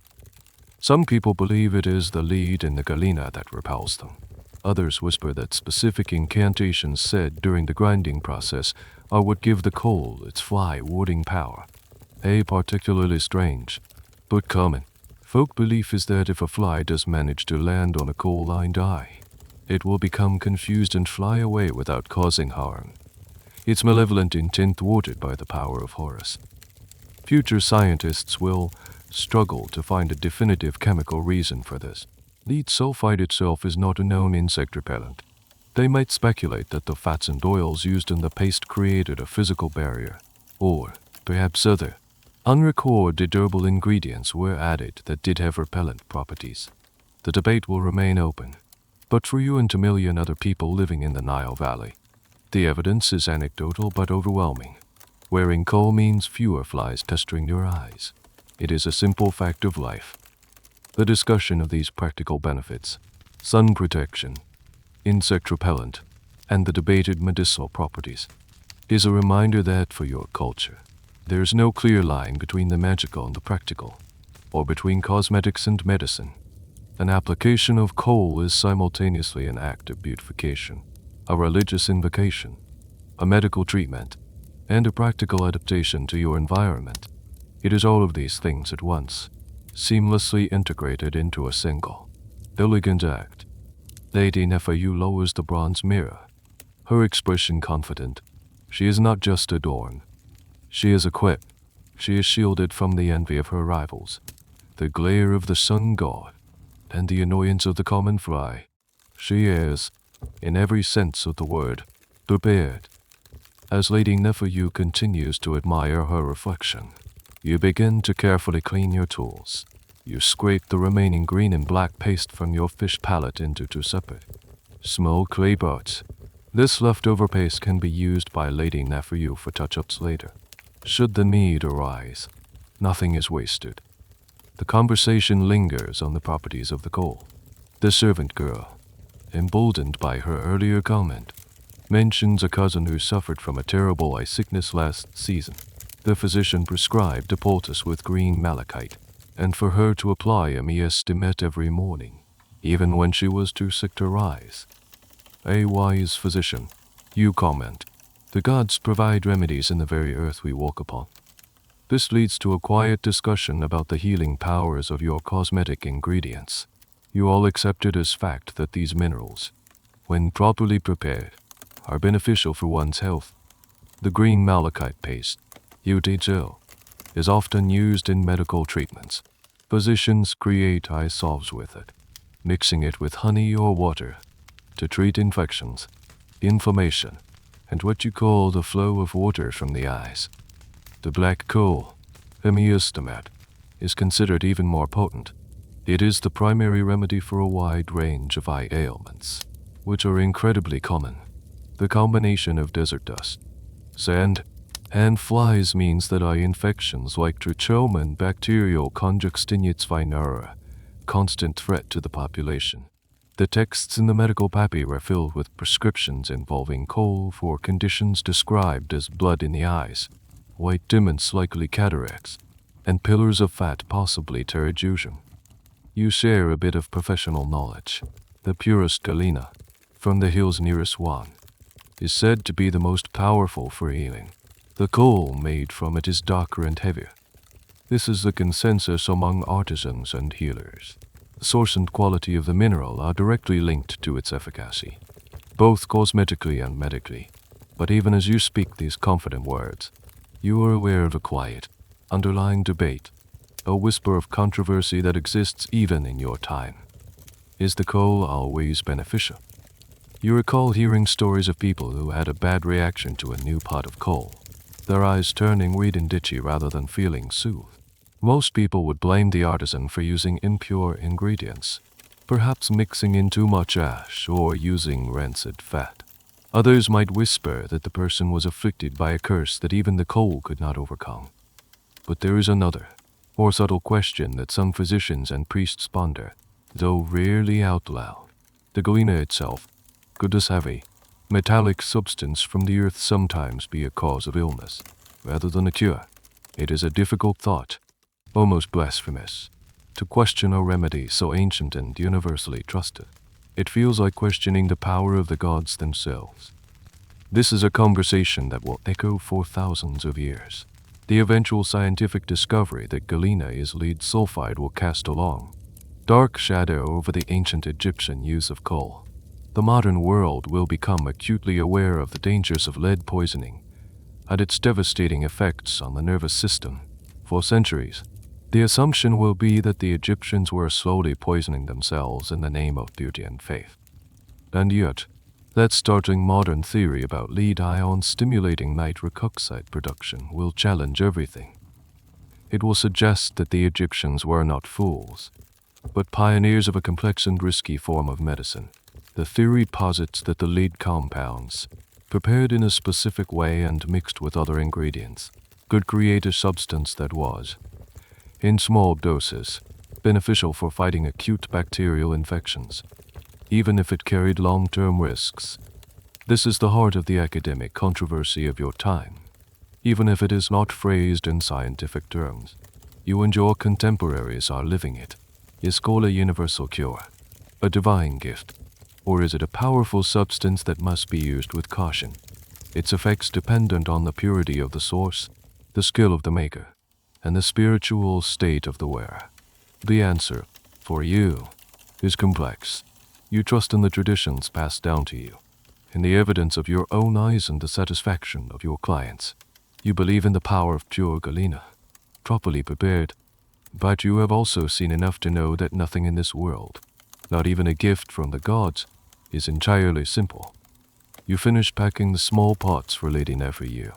Some people believe it is the lead in the galena that repels them. Others whisper that specific incantations said during the grinding process are what give the kohl its fly-warding power. A particularly strange, but common, folk belief is that if a fly does manage to land on a kohl-lined eye, it will become confused and fly away without causing harm. Its malevolent intent thwarted by the power of Horus. Future scientists will struggle to find a definitive chemical reason for this. Lead sulfide itself is not a known insect repellent. They might speculate that the fats and oils used in the paste created a physical barrier, or perhaps other, unrecorded herbal ingredients were added that did have repellent properties. The debate will remain open, but for you and a million other people living in the Nile Valley, the evidence is anecdotal but overwhelming. Wearing kohl means fewer flies pestering your eyes. It is a simple fact of life. The discussion of these practical benefits, sun protection, insect repellent, and the debated medicinal properties, is a reminder that for your culture, There's no clear line between the magical and the practical, or between cosmetics and medicine. An application of coal is simultaneously an act of beautification, a religious invocation, a medical treatment, and a practical adaptation to your environment. It is all of these things at once, seamlessly integrated into a single, elegant act. Lady Neferu lowers the bronze mirror, her expression confident. She is not just adorned. She is equipped. She is shielded from the envy of her rivals, the glare of the sun god, and the annoyance of the common fly. She is, in every sense of the word, prepared. As Lady Neferu continues to admire her reflection, you begin to carefully clean your tools. You scrape the remaining green and black paste from your fish palette into two separate, small clay pots. This leftover paste can be used by Lady Neferu for touch-ups later, should the need arise. Nothing is wasted. The conversation lingers on the properties of the coal. The servant girl, emboldened by her earlier comment, mentions a cousin who suffered from a terrible eye sickness last season. The physician prescribed a poultice with green malachite, and for her to apply a miestimet every morning, even when she was too sick to rise. A wise physician, you comment. The gods provide remedies in the very earth we walk upon. This leads to a quiet discussion about the healing powers of your cosmetic ingredients. You all accept it as fact that these minerals, when properly prepared, are beneficial for one's health. The green malachite paste, UTGL, is often used in medical treatments. Physicians create eye salves with it, mixing it with honey or water to treat infections, inflammation, and what you call the flow of water from the eyes. The black coal, immersive, is considered even more potent. It is the primary remedy for a wide range of eye ailments, which are incredibly common. The combination of desert dust, sand, and flies means that eye infections like trichoma and bacterial conjunctivitis are a constant threat to the population. The texts in the medical papyri are filled with prescriptions involving coal for conditions described as blood in the eyes, white demons likely cataracts, and pillars of fat possibly pterygium. You share a bit of professional knowledge. The purest galena, from the hills nearest one, is said to be the most powerful for healing. The coal made from it is darker and heavier. This is the consensus among artisans and healers. The source and quality of the mineral are directly linked to its efficacy, both cosmetically and medically. But even as you speak these confident words, you are aware of a quiet, underlying debate, a whisper of controversy that exists even in your time. Is the coal always beneficial? You recall hearing stories of people who had a bad reaction to a new pot of coal, their eyes turning red and itchy rather than feeling soothed. Most people would blame the artisan for using impure ingredients, perhaps mixing in too much ash or using rancid fat. Others might whisper that the person was afflicted by a curse that even the coal could not overcome. But there is another, more subtle question that some physicians and priests ponder, though rarely out loud. The galena itself, could this heavy, metallic substance from the earth sometimes be a cause of illness, rather than a cure? It is a difficult thought, almost blasphemous, to question a remedy so ancient and universally trusted. It feels like questioning the power of the gods themselves. This is a conversation that will echo for thousands of years. The eventual scientific discovery that galena is lead sulfide will cast a long, dark shadow over the ancient Egyptian use of coal. The modern world will become acutely aware of the dangers of lead poisoning and its devastating effects on the nervous system. For centuries, the assumption will be that the Egyptians were slowly poisoning themselves in the name of beauty and faith. And yet, that startling modern theory about lead ion stimulating nitric oxide production will challenge everything. It will suggest that the Egyptians were not fools, but pioneers of a complex and risky form of medicine. The theory posits that the lead compounds, prepared in a specific way and mixed with other ingredients, could create a substance that was, in small doses, beneficial for fighting acute bacterial infections, even if it carried long-term risks. This is the heart of the academic controversy of your time. even if it is not phrased in scientific terms. You and your contemporaries are living it. Is coal a universal cure, a divine gift, or is it a powerful substance that must be used with caution? Its effects dependent on the purity of the source, the skill of the maker, and the spiritual state of the wearer. The answer, for you, is complex. You trust in the traditions passed down to you, in the evidence of your own eyes and the satisfaction of your clients. You believe in the power of pure galena, properly prepared, but you have also seen enough to know that nothing in this world, not even a gift from the gods, is entirely simple. You finish packing the small pots for Lady Neferu.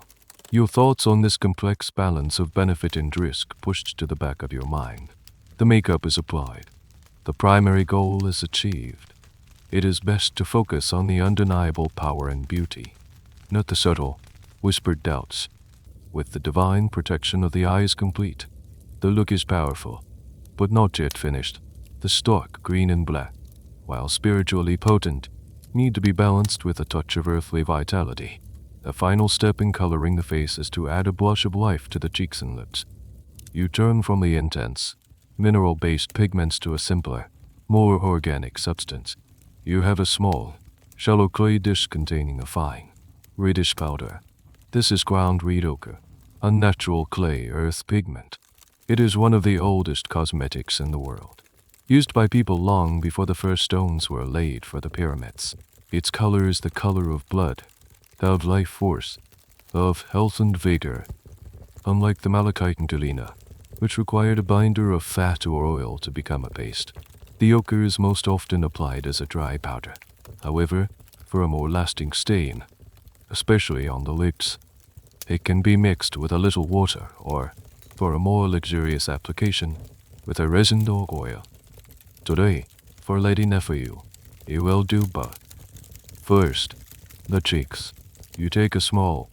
Your thoughts on this complex balance of benefit and risk pushed to the back of your mind. The makeup is applied. The primary goal is achieved. It is best to focus on the undeniable power and beauty, not the subtle, whispered doubts. With the divine protection of the eyes complete, the look is powerful, but not yet finished. The stark green and black, while spiritually potent, need to be balanced with a touch of earthly vitality. The final step in coloring the face is to add a blush of life to the cheeks and lips. You turn from the intense, mineral-based pigments to a simpler, more organic substance. You have a small, shallow clay dish containing a fine, reddish powder. This is ground reed ochre, a natural clay earth pigment. It is one of the oldest cosmetics in the world, used by people long before the first stones were laid for the pyramids. Its color is the color of blood, of life force, of health and vigor. Unlike the malachite and galena, which required a binder of fat or oil to become a paste, the ochre is most often applied as a dry powder. However, for a more lasting stain, especially on the lips, it can be mixed with a little water or, for a more luxurious application, with a resin or oil. Today, for Lady Neferu, you will do both. First, the cheeks. You take a small,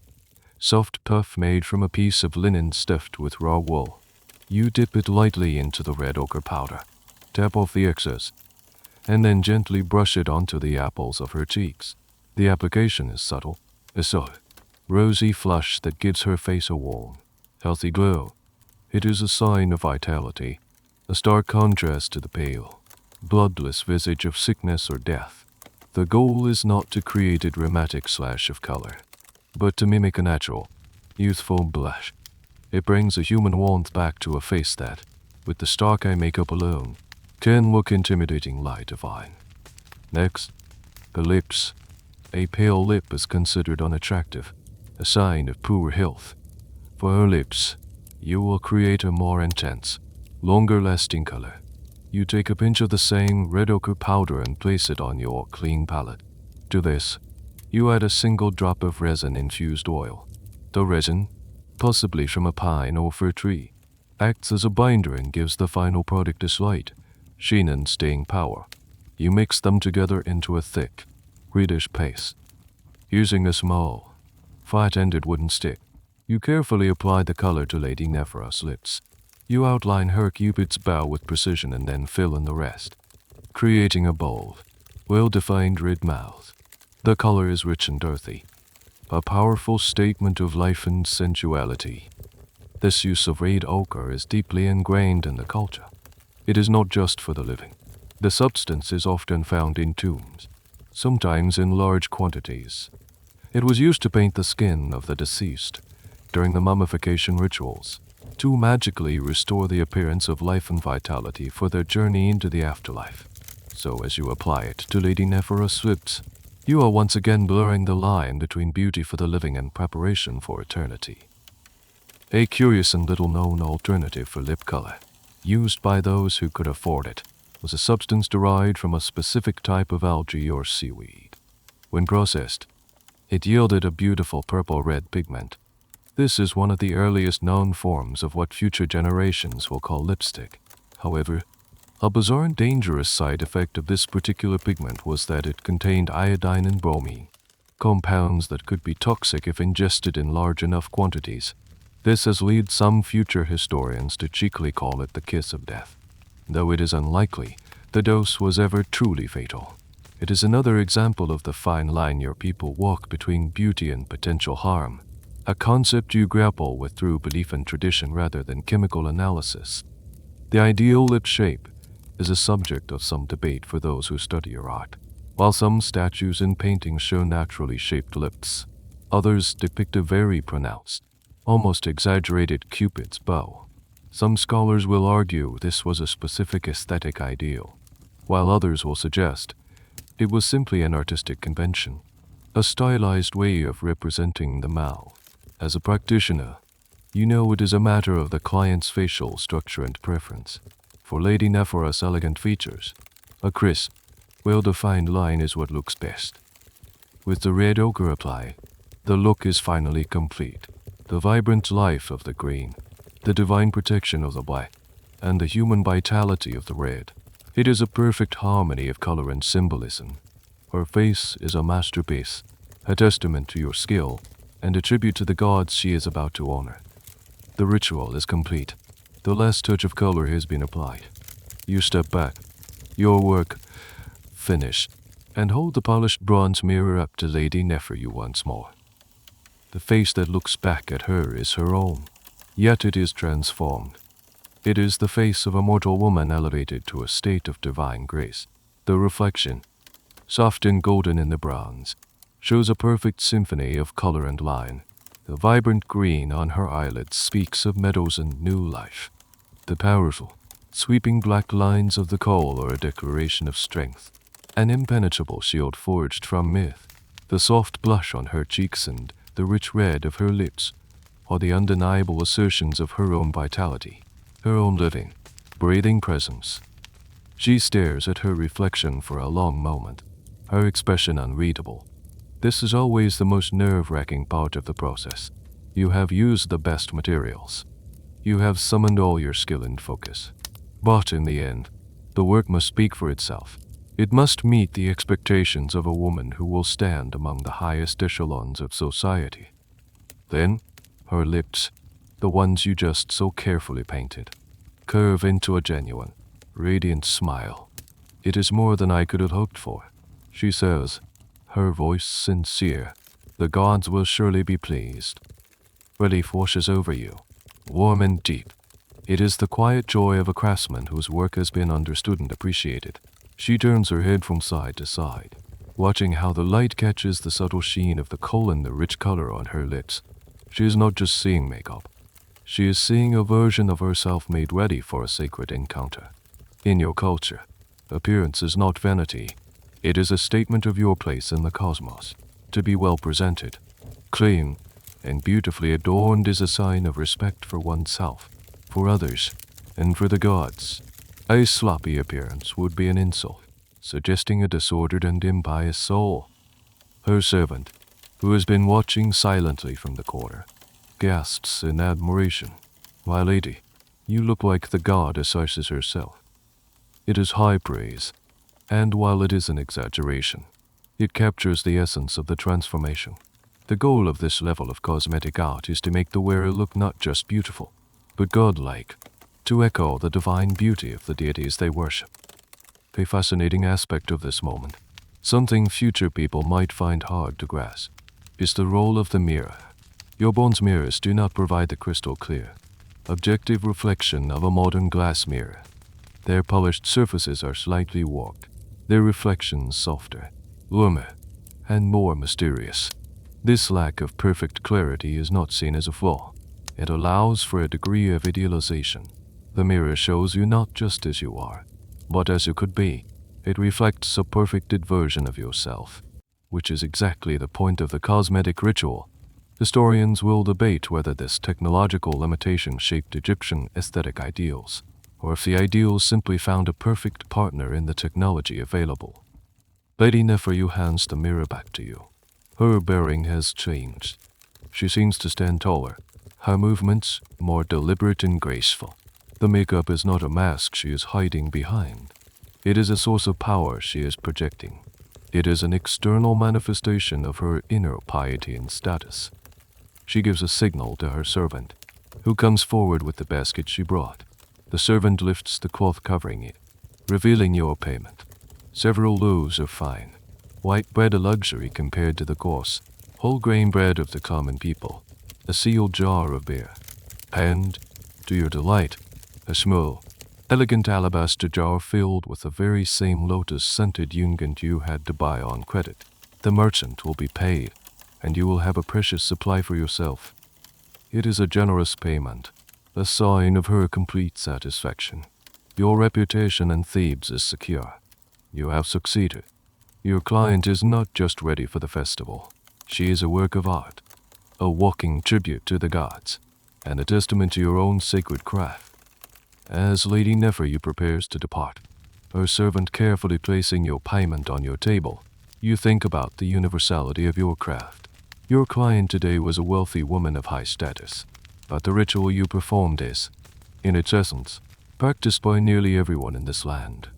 soft puff made from a piece of linen stuffed with raw wool. You dip it lightly into the red ochre powder, tap off the excess, and then gently brush it onto the apples of her cheeks. The application is subtle, a soft, rosy flush that gives her face a warm, healthy glow. It is a sign of vitality, a stark contrast to the pale, bloodless visage of sickness or death. The goal is not to create a dramatic slash of color, but to mimic a natural, youthful blush. It brings a human warmth back to a face that, with the stark eye makeup alone, can look intimidatingly divine. Next, the lips. A pale lip is considered unattractive, a sign of poor health. For her lips, you will create a more intense, longer-lasting color. You take a pinch of the same red ochre powder and place it on your clean palette. To this, you add a single drop of resin-infused oil. The resin, possibly from a pine or fir tree, acts as a binder and gives the final product a slight, sheen and staying power. You mix them together into a thick, reddish paste. Using a small, flat-ended wooden stick, you carefully apply the color to Lady Neferu's lips. You outline her cupid's bow with precision and then fill in the rest, creating a bold, well-defined red mouth. The color is rich and earthy, a powerful statement of life and sensuality. This use of red ochre is deeply ingrained in the culture. It is not just for the living. The substance is often found in tombs, sometimes in large quantities. It was used to paint the skin of the deceased during the mummification rituals, to magically restore the appearance of life and vitality for their journey into the afterlife. So as you apply it to Lady Neferu's lips, you are once again blurring the line between beauty for the living and preparation for eternity. A curious and little-known alternative for lip color, used by those who could afford it, was a substance derived from a specific type of algae or seaweed. When processed, it yielded a beautiful purple-red pigment. This is one of the earliest known forms of what future generations will call lipstick. However, a bizarre and dangerous side effect of this particular pigment was that it contained iodine and bromine, compounds that could be toxic if ingested in large enough quantities. This has led some future historians to cheekily call it the kiss of death. Though it is unlikely the dose was ever truly fatal. It is another example of the fine line your people walk between beauty and potential harm. a concept you grapple with through belief and tradition rather than chemical analysis. The ideal lip shape is a subject of some debate for those who study your art. While some statues and paintings show naturally shaped lips, others depict a very pronounced, almost exaggerated Cupid's bow. Some scholars will argue this was a specific aesthetic ideal, while others will suggest it was simply an artistic convention, a stylized way of representing the mouth. As a practitioner, you know it is a matter of the client's facial structure and preference. For Lady Nephora's elegant features, a crisp, well-defined line is what looks best. With the red ochre applied, the look is finally complete. The vibrant life of the green, the divine protection of the black, and the human vitality of the red. It is a perfect harmony of color and symbolism. Her face is a masterpiece, a testament to your skill, and a tribute to the gods she is about to honor. The ritual is complete. The last touch of color has been applied. You step back, your work finished, and hold the polished bronze mirror up to Lady Neferu once more. The face that looks back at her is her own, yet it is transformed. It is the face of a mortal woman elevated to a state of divine grace. The reflection, soft and golden in the bronze, shows a perfect symphony of color and line. The vibrant green on her eyelids speaks of meadows and new life. The powerful, sweeping black lines of the coal are a declaration of strength, an impenetrable shield forged from myth. The soft blush on her cheeks and the rich red of her lips are the undeniable assertions of her own vitality, her own living, breathing presence. She stares at her reflection for a long moment, her expression unreadable. This is always the most nerve-wracking part of the process. You have used the best materials. You have summoned all your skill and focus. But in the end, the work must speak for itself. It must meet the expectations of a woman who will stand among the highest echelons of society. Then, her lips, the ones you just so carefully painted, curve into a genuine, radiant smile. It is more than I could have hoped for, she says, her voice sincere. The gods will surely be pleased. Relief washes over you, warm and deep. It is the quiet joy of a craftsman whose work has been understood and appreciated. She turns her head from side to side, watching how the light catches the subtle sheen of the coal and the rich color on her lips. She is not just seeing makeup. She is seeing a version of herself made ready for a sacred encounter. In your culture, appearance is not vanity. It is a statement of your place in the cosmos. To be well presented, clean, and beautifully adorned is a sign of respect for oneself, for others, and for the gods. A sloppy appearance would be an insult, suggesting a disordered and impious soul. Her servant, who has been watching silently from the corner, gasps in admiration. My lady, you look like the goddess Isis herself. It is high praise, and while it is an exaggeration, it captures the essence of the transformation. The goal of this level of cosmetic art is to make the wearer look not just beautiful, but godlike, to echo the divine beauty of the deities they worship. A fascinating aspect of this moment, something future people might find hard to grasp, is the role of the mirror. Your bronze mirrors do not provide the crystal clear, objective reflection of a modern glass mirror. Their polished surfaces are slightly warped, their reflections softer, warmer, and more mysterious. This lack of perfect clarity is not seen as a flaw. It allows for a degree of idealization. The mirror shows you not just as you are, but as you could be. It reflects a perfected version of yourself, which is exactly the point of the cosmetic ritual. Historians will debate whether this technological limitation shaped Egyptian aesthetic ideals, or if the ideals simply found a perfect partner in the technology available. Lady Neferu hands the mirror back to you. Her bearing has changed. She seems to stand taller, her movements more deliberate and graceful. The makeup is not a mask she is hiding behind. It is a source of power she is projecting. It is an external manifestation of her inner piety and status. She gives a signal to her servant, who comes forward with the basket she brought. The servant lifts the cloth covering it, revealing your payment. Several loaves of fine, white bread, a luxury compared to the coarse, whole grain bread of the common people. a sealed jar of beer, and, to your delight, a small, elegant alabaster jar filled with the very same lotus-scented unguent you had to buy on credit. The merchant will be paid, and you will have a precious supply for yourself. It is a generous payment, a sign of her complete satisfaction. Your reputation in Thebes is secure. You have succeeded. Your client is not just ready for the festival. She is a work of art, a walking tribute to the gods, and a testament to your own sacred craft. As Lady Neferu prepares to depart, her servant carefully placing your payment on your table, you think about the universality of your craft. Your client today was a wealthy woman of high status, but the ritual you performed is, in its essence, practiced by nearly everyone in this land,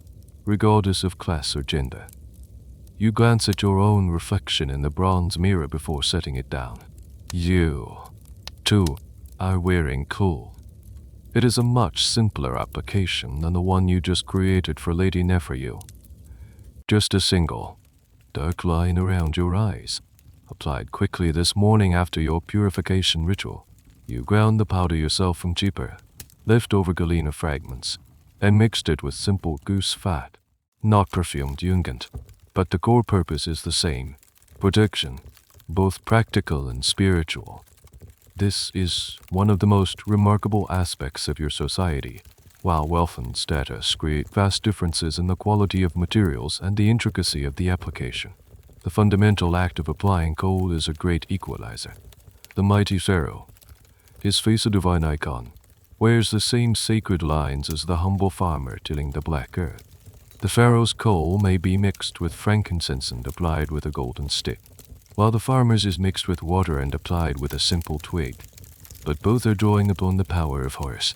regardless of class or gender. You glance at your own reflection in the bronze mirror before setting it down. You, too, are wearing cool. It is a much simpler application than the one you just created for Lady Neferu. Just a single, dark line around your eyes, applied quickly this morning after your purification ritual. You ground the powder yourself from cheaper, leftover galena fragments, and mixed it with simple goose fat, not perfumed unguent. But the core purpose is the same: protection, both practical and spiritual. This is one of the most remarkable aspects of your society. While wealth and status create vast differences in the quality of materials and the intricacy of the application, the fundamental act of applying kohl is a great equalizer. The mighty pharaoh, his face a divine icon, wears the same sacred lines as the humble farmer tilling the black earth. The pharaoh's kohl may be mixed with frankincense and applied with a golden stick, while the farmer's is mixed with water and applied with a simple twig. But both are drawing upon the power of Horus.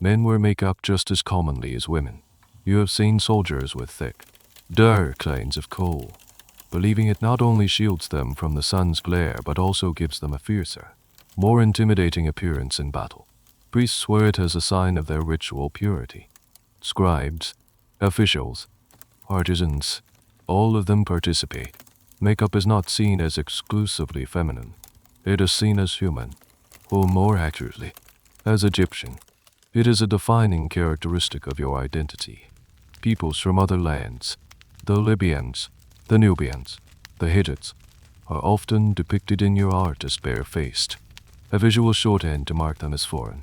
Men wear makeup just as commonly as women. You have seen soldiers with thick, dark lines of kohl, believing it not only shields them from the sun's glare but also gives them a fiercer, more intimidating appearance in battle. Priests wear it as a sign of their ritual purity. Scribes, officials, artisans, all of them participate. Makeup is not seen as exclusively feminine. It is seen as human, or more accurately, as Egyptian. It is a defining characteristic of your identity. Peoples from other lands, the Libyans, the Nubians, the Hittites, are often depicted in your art as bare-faced, a visual shorthand to mark them as foreign,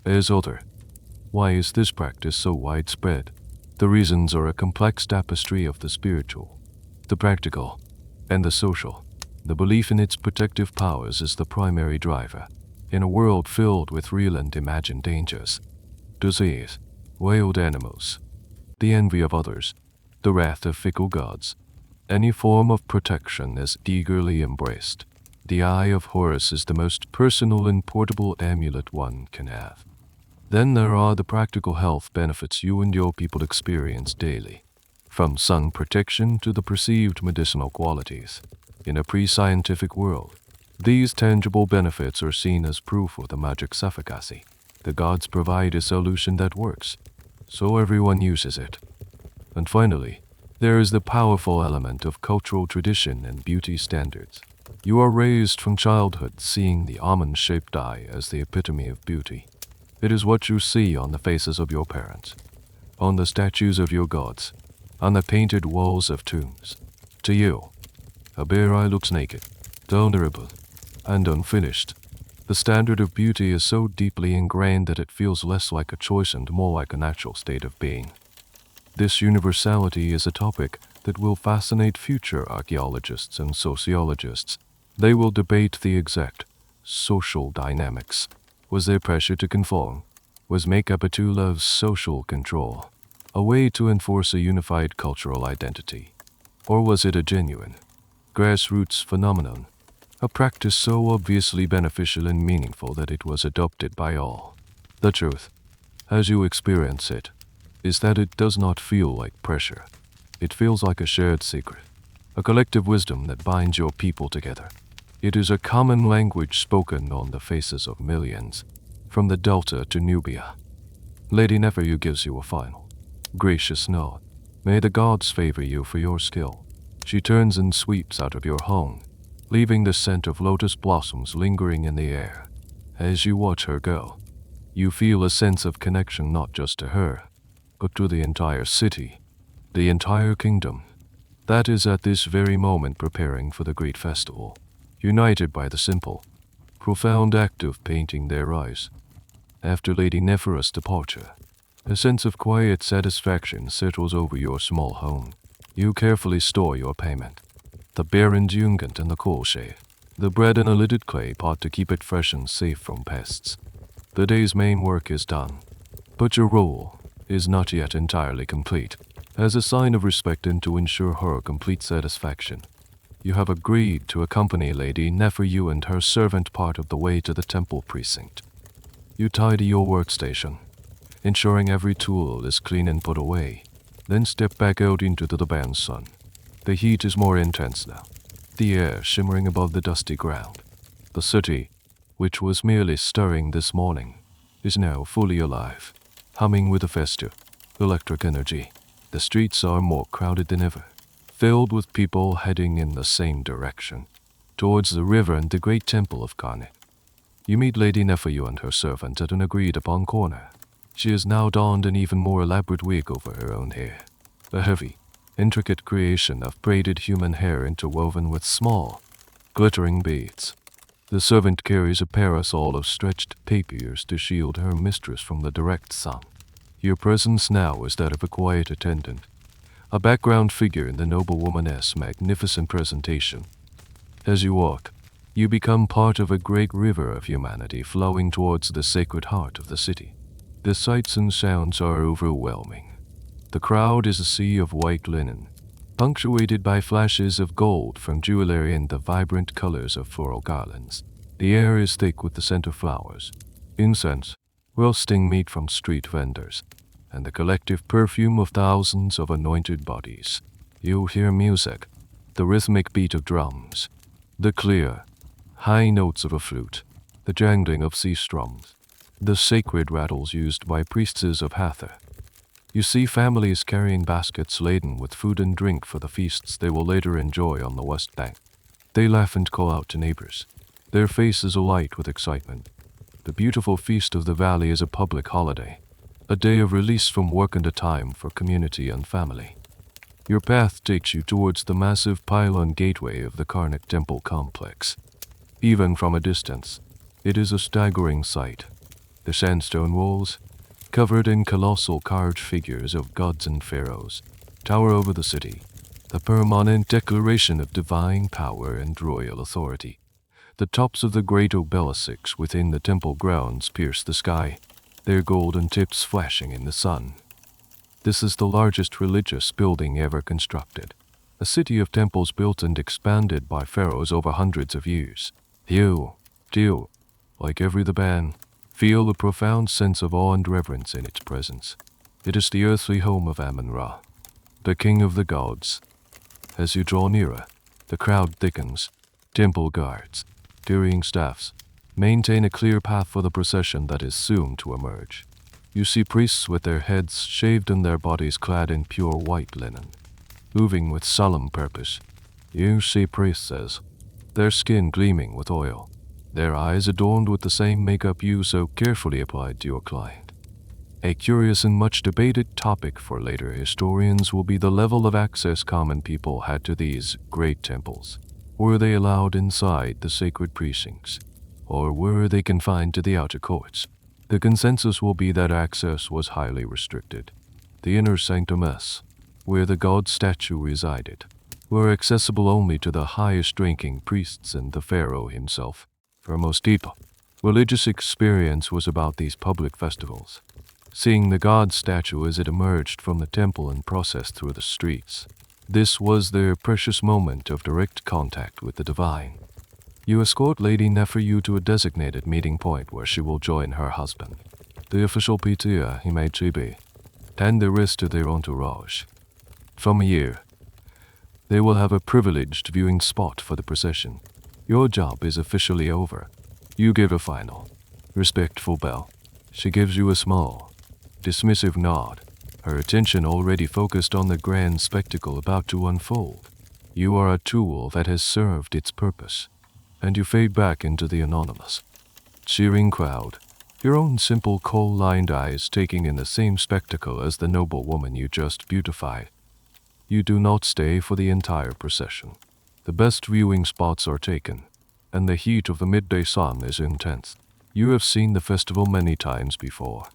as other. Why is this practice so widespread? The reasons are a complex tapestry of the spiritual, the practical, and the social. The belief in its protective powers is the primary driver. In a world filled with real and imagined dangers, disease, wild animals, the envy of others, the wrath of fickle gods, any form of protection is eagerly embraced. The Eye of Horus is the most personal and portable amulet one can have. Then there are the practical health benefits you and your people experience daily, from sun protection to the perceived medicinal qualities. In a pre-scientific world, these tangible benefits are seen as proof of the magic's efficacy. The gods provide a solution that works, so everyone uses it. And finally, there is the powerful element of cultural tradition and beauty standards. You are raised from childhood seeing the almond-shaped eye as the epitome of beauty. It is what you see on the faces of your parents, on the statues of your gods, on the painted walls of tombs. To you, a bare eye looks naked, vulnerable, and unfinished. The standard of beauty is so deeply ingrained that it feels less like a choice and more like a natural state of being. This universality is a topic that will fascinate future archaeologists and sociologists. They will debate the exact social dynamics. Was there pressure to conform? Was makeup a tool of social control, a way to enforce a unified cultural identity? Or was it a genuine, grassroots phenomenon, a practice so obviously beneficial and meaningful that it was adopted by all? The truth, as you experience it, is that it does not feel like pressure. It feels like a shared secret, a collective wisdom that binds your people together. It is a common language spoken on the faces of millions, from the Delta to Nubia. Lady Neferu gives you a final, gracious nod. May the gods favor you for your skill. She turns and sweeps out of your home, leaving the scent of lotus blossoms lingering in the air. As you watch her go, you feel a sense of connection not just to her, but to the entire city, the entire kingdom, that is at this very moment preparing for the great festival, united by the simple, profound act of painting their eyes. After Lady Nephira's departure, a sense of quiet satisfaction settles over your small home. You carefully store your payment, the Baron's unguent and the coal shave, the bread in a lidded clay pot to keep it fresh and safe from pests. The day's main work is done, but your role is not yet entirely complete. As a sign of respect and to ensure her complete satisfaction, you have agreed to accompany Lady Nephira and her servant part of the way to the temple precinct. You tidy your workstation, ensuring every tool is clean and put away, then step back out into the Thebes sun. The heat is more intense now, the air shimmering above the dusty ground. The city, which was merely stirring this morning, is now fully alive, humming with a festive, electric energy. The streets are more crowded than ever, filled with people heading in the same direction, towards the river and the great temple of Karnak. You meet Lady Nephira and her servant at an agreed-upon corner. She has now donned an even more elaborate wig over her own hair, a heavy, intricate creation of braided human hair interwoven with small, glittering beads. The servant carries a parasol of stretched papiers to shield her mistress from the direct sun. Your presence now is that of a quiet attendant, a background figure in the noblewoman's magnificent presentation. As you walk, you become part of a great river of humanity flowing towards the sacred heart of the city. The sights and sounds are overwhelming. The crowd is a sea of white linen, punctuated by flashes of gold from jewelry and the vibrant colors of floral garlands. The air is thick with the scent of flowers, incense, roasting meat from street vendors, and the collective perfume of thousands of anointed bodies. You hear music, the rhythmic beat of drums, the clear, high notes of a flute, the jangling of sea strums, the sacred rattles used by priestesses of Hathor. You see families carrying baskets laden with food and drink for the feasts they will later enjoy on the West Bank. They laugh and call out to neighbors, their faces alight with excitement. The beautiful feast of the valley is a public holiday, a day of release from work and a time for community and family. Your path takes you towards the massive pylon gateway of the Karnak temple complex. Even from a distance, it is a staggering sight. The sandstone walls, covered in colossal carved figures of gods and pharaohs, tower over the city, a permanent declaration of divine power and royal authority. The tops of the great obelisks within the temple grounds pierce the sky, their golden tips flashing in the sun. This is the largest religious building ever constructed, a city of temples built and expanded by pharaohs over hundreds of years. You, too, like every Theban, feel a profound sense of awe and reverence in its presence. It is the earthly home of Amun-Ra, the king of the gods. As you draw nearer, the crowd thickens. Temple guards, carrying staffs, maintain a clear path for the procession that is soon to emerge. You see priests with their heads shaved and their bodies clad in pure white linen, moving with solemn purpose. You see priestesses, their skin gleaming with oil, their eyes adorned with the same makeup you so carefully applied to your client. A curious and much debated topic for later historians will be the level of access common people had to these great temples. Were they allowed inside the sacred precincts, or were they confined to the outer courts? The consensus will be that access was highly restricted. The inner sanctum's, where the god statue resided, were accessible only to the highest-ranking priests and the pharaoh himself. For most people, religious experience was about these public festivals, seeing the god statue as it emerged from the temple and processed through the streets. This was their precious moment of direct contact with the divine. You escort Lady Nephira to a designated meeting point where she will join her husband, the official Pitia Himechibi, and the rest of their entourage. From here, they will have a privileged viewing spot for the procession. Your job is officially over. You give a final, respectful bow. She gives you a small, dismissive nod, her attention already focused on the grand spectacle about to unfold. You are a tool that has served its purpose, and you fade back into the anonymous, cheering crowd, your own simple coal-lined eyes taking in the same spectacle as the noble woman you just beautified. You do not stay for the entire procession. The best viewing spots are taken, and the heat of the midday sun is intense. You have seen the festival many times before.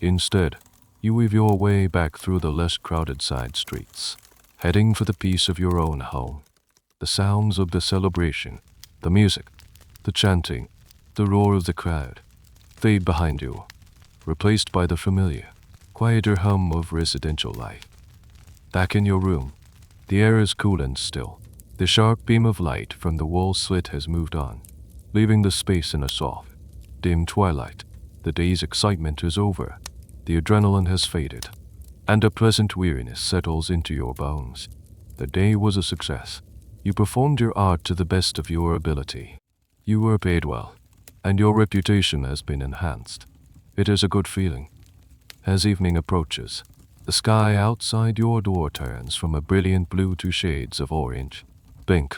Instead, you weave your way back through the less crowded side streets, heading for the peace of your own home. The sounds of the celebration, the music, the chanting, the roar of the crowd, fade behind you, replaced by the familiar, quieter hum of residential life. Back in your room, the air is cool and still. The sharp beam of light from the wall slit has moved on, leaving the space in a soft, dim twilight. The day's excitement is over, the adrenaline has faded, and a pleasant weariness settles into your bones. The day was a success. You performed your art to the best of your ability. You were paid well, and your reputation has been enhanced. It is a good feeling. As evening approaches, the sky outside your door turns from a brilliant blue to shades of orange, pink,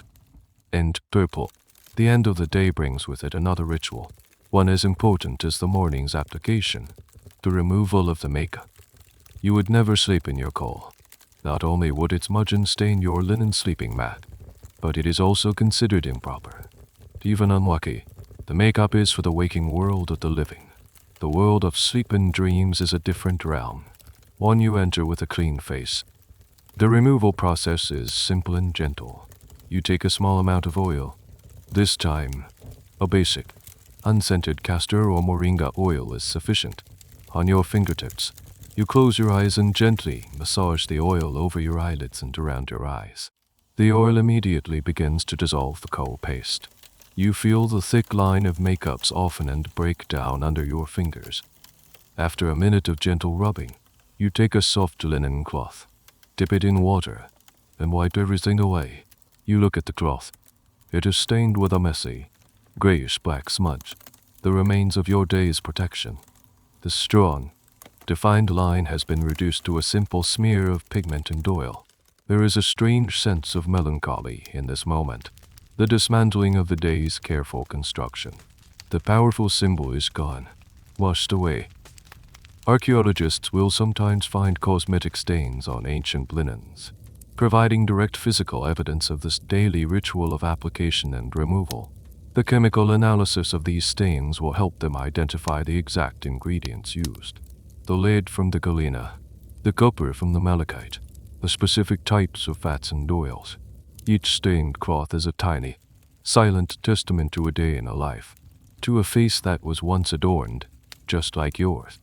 and purple. The end of the day brings with it another ritual, one as important as the morning's application, the removal of the makeup. You would never sleep in your coal. Not only would it smudge and stain your linen sleeping mat, but it is also considered improper, even unlucky. The makeup is for the waking world of the living. The world of sleep and dreams is a different realm, one you enter with a clean face. The removal process is simple and gentle. You take a small amount of oil. This time, a basic, unscented castor or moringa oil is sufficient. On your fingertips, you close your eyes and gently massage the oil over your eyelids and around your eyes. The oil immediately begins to dissolve the coal paste. You feel the thick line of makeup soften and break down under your fingers. After a minute of gentle rubbing, you take a soft linen cloth, dip it in water, and wipe everything away. You look at the cloth. It is stained with a messy, grayish-black smudge, the remains of your day's protection. The strong, defined line has been reduced to a simple smear of pigment and oil. There is a strange sense of melancholy in this moment, the dismantling of the day's careful construction. The powerful symbol is gone, washed away. Archaeologists will sometimes find cosmetic stains on ancient linens, providing direct physical evidence of this daily ritual of application and removal. The chemical analysis of these stains will help them identify the exact ingredients used. The lead from the galena, the copper from the malachite, the specific types of fats and oils. Each stained cloth is a tiny, silent testament to a day in a life, to a face that was once adorned, just like yours.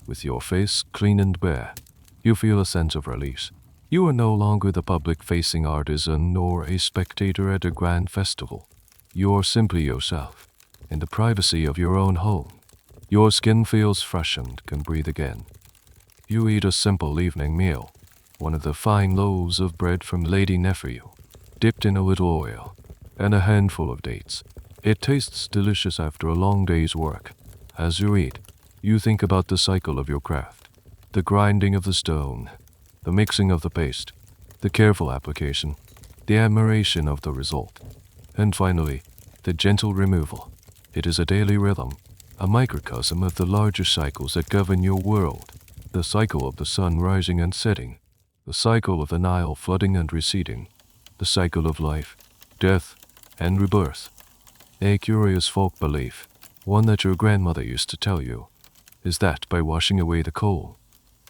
With your face clean and bare, you feel a sense of release. You are no longer the public-facing artisan nor a spectator at a grand festival. You are simply yourself, in the privacy of your own home. Your skin feels fresh and can breathe again. You eat a simple evening meal, one of the fine loaves of bread from Lady Nephew, dipped in a little oil, and a handful of dates. It tastes delicious after a long day's work. As you eat, you think about the cycle of your craft, the grinding of the stone, the mixing of the paste, the careful application, the admiration of the result, and finally, the gentle removal. It is a daily rhythm, a microcosm of the larger cycles that govern your world, the cycle of the sun rising and setting, the cycle of the Nile flooding and receding, the cycle of life, death, and rebirth. A curious folk belief, one that your grandmother used to tell you, is that by washing away the coal,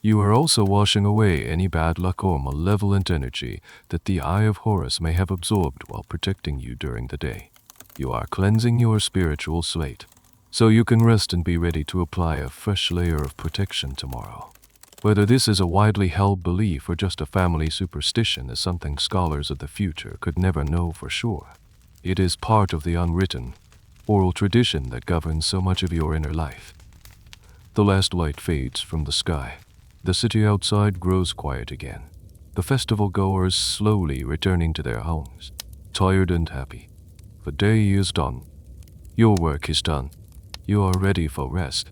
you are also washing away any bad luck or malevolent energy that the Eye of Horus may have absorbed while protecting you during the day. You are cleansing your spiritual slate, so you can rest and be ready to apply a fresh layer of protection tomorrow. Whether this is a widely held belief or just a family superstition is something scholars of the future could never know for sure. It is part of the unwritten, oral tradition that governs so much of your inner life. The last light fades from the sky. The city outside grows quiet again. The festival goers slowly returning to their homes, tired and happy. The day is done. Your work is done. You are ready for rest,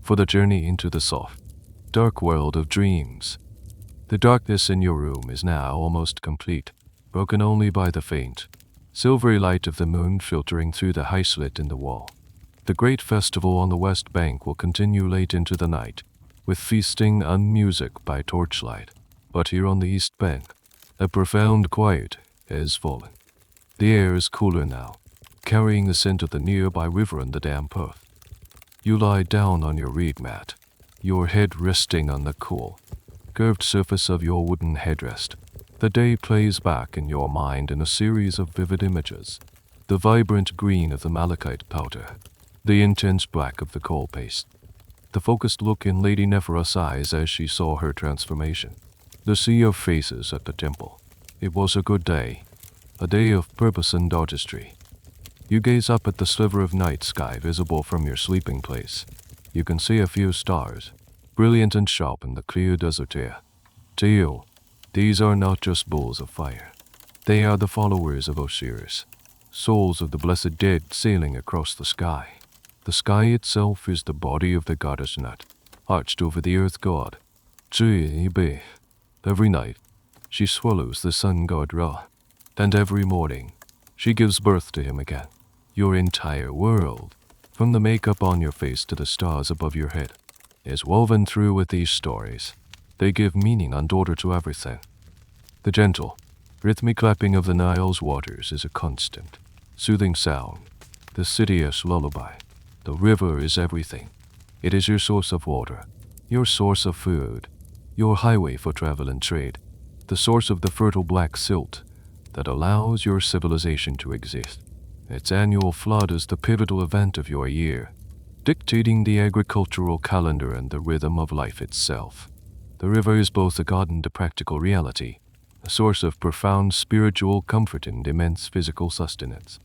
for the journey into the soft, dark world of dreams. The darkness in your room is now almost complete. broken only by the faint, silvery light of the moon filtering through the high slit in the wall. The great festival on the west bank will continue late into the night, with feasting and music by torchlight. But here on the east bank, a profound quiet has fallen. The air is cooler now, carrying the scent of the nearby river and the damp earth. You lie down on your reed mat, your head resting on the cool, curved surface of your wooden headrest. The day plays back in your mind in a series of vivid images. The vibrant green of the malachite powder, the intense black of the coal paste, the focused look in Lady Nephera's eyes as she saw her transformation, the sea of faces at the temple. It was a good day, a day of purpose and artistry. You gaze up at the sliver of night sky visible from your sleeping place. You can see a few stars, brilliant and sharp in the clear desert air. To you, these are not just balls of fire. They are the followers of Osiris, souls of the blessed dead sailing across the sky. The sky itself is the body of the goddess Nut, arched over the earth god. Be. Every night, she swallows the sun god Ra, and every morning, she gives birth to him again. Your entire world, from the makeup on your face to the stars above your head, is woven through with these stories. They give meaning and order to everything. The gentle, rhythmic lapping of the Nile's waters is a constant, soothing sound, the citious lullaby. The river is everything. It is your source of water, your source of food, your highway for travel and trade, the source of the fertile black silt that allows your civilization to exist. Its annual flood is the pivotal event of your year, dictating the agricultural calendar and the rhythm of life itself. The river is both a god and a practical reality, a source of profound spiritual comfort and immense physical sustenance.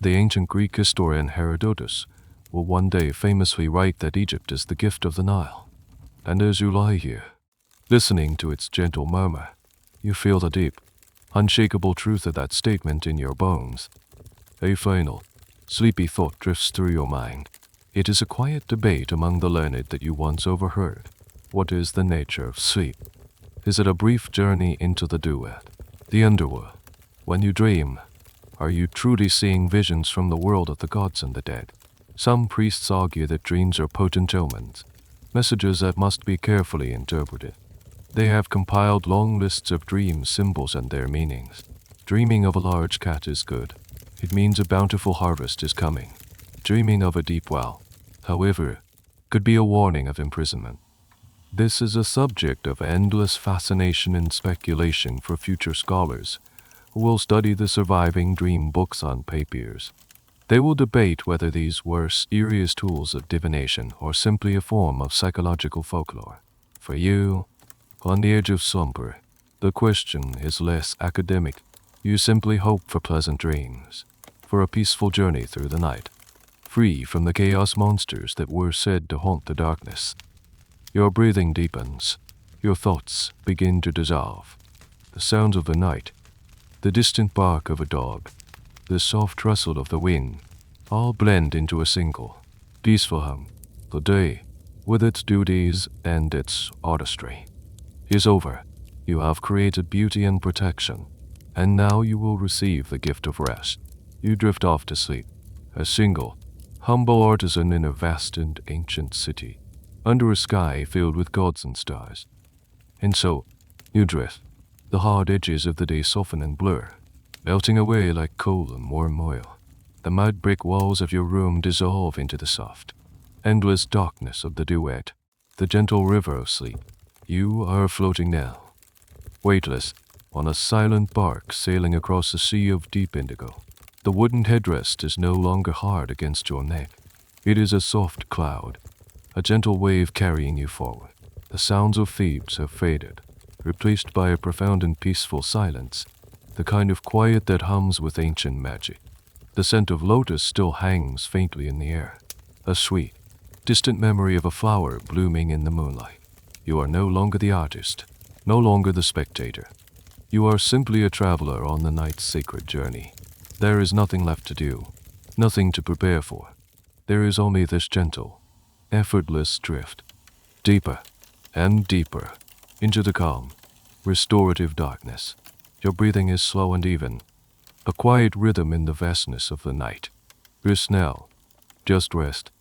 The ancient Greek historian Herodotus will one day famously write that Egypt is the gift of the Nile. And as you lie here, listening to its gentle murmur, you feel the deep, unshakable truth of that statement in your bones. A final, sleepy thought drifts through your mind. It is a quiet debate among the learned that you once overheard. What is the nature of sleep? Is it a brief journey into the duat, the underworld? When you dream, are you truly seeing visions from the world of the gods and the dead? Some priests argue that dreams are potent omens, messages that must be carefully interpreted. They have compiled long lists of dream symbols and their meanings. Dreaming of a large cat is good. It means a bountiful harvest is coming. Dreaming of a deep well, however, could be a warning of imprisonment. This is a subject of endless fascination and speculation for future scholars who will study the surviving dream books on papiers. They will debate whether these were serious tools of divination or simply a form of psychological folklore. For you, on the edge of slumber, the question is less academic. You simply hope for pleasant dreams, for a peaceful journey through the night, free from the chaos monsters that were said to haunt the darkness. Your breathing deepens, your thoughts begin to dissolve. The sounds of the night, the distant bark of a dog, the soft rustle of the wind, all blend into a single, peaceful hum. The day, with its duties and its artistry, is over. You have created beauty and protection, and now you will receive the gift of rest. You drift off to sleep, a single, humble artisan in a vast and ancient city, under a sky filled with gods and stars. And so, you drift. The hard edges of the day soften and blur, melting away like coal and warm oil. The mud brick walls of your room dissolve into the soft, endless darkness of the duet, the gentle river of sleep. You are floating now, weightless, on a silent bark sailing across a sea of deep indigo. The wooden headrest is no longer hard against your neck. It is a soft cloud, a gentle wave carrying you forward. The sounds of Thebes have faded, replaced by a profound and peaceful silence, the kind of quiet that hums with ancient magic. The scent of lotus still hangs faintly in the air, a sweet, distant memory of a flower blooming in the moonlight. You are no longer the artist, no longer the spectator. You are simply a traveler on the night's sacred journey. There is nothing left to do, nothing to prepare for. There is only this gentle, effortless drift, deeper and deeper, into the calm, restorative darkness. Your breathing is slow and even, a quiet rhythm in the vastness of the night. Rest now. Just rest.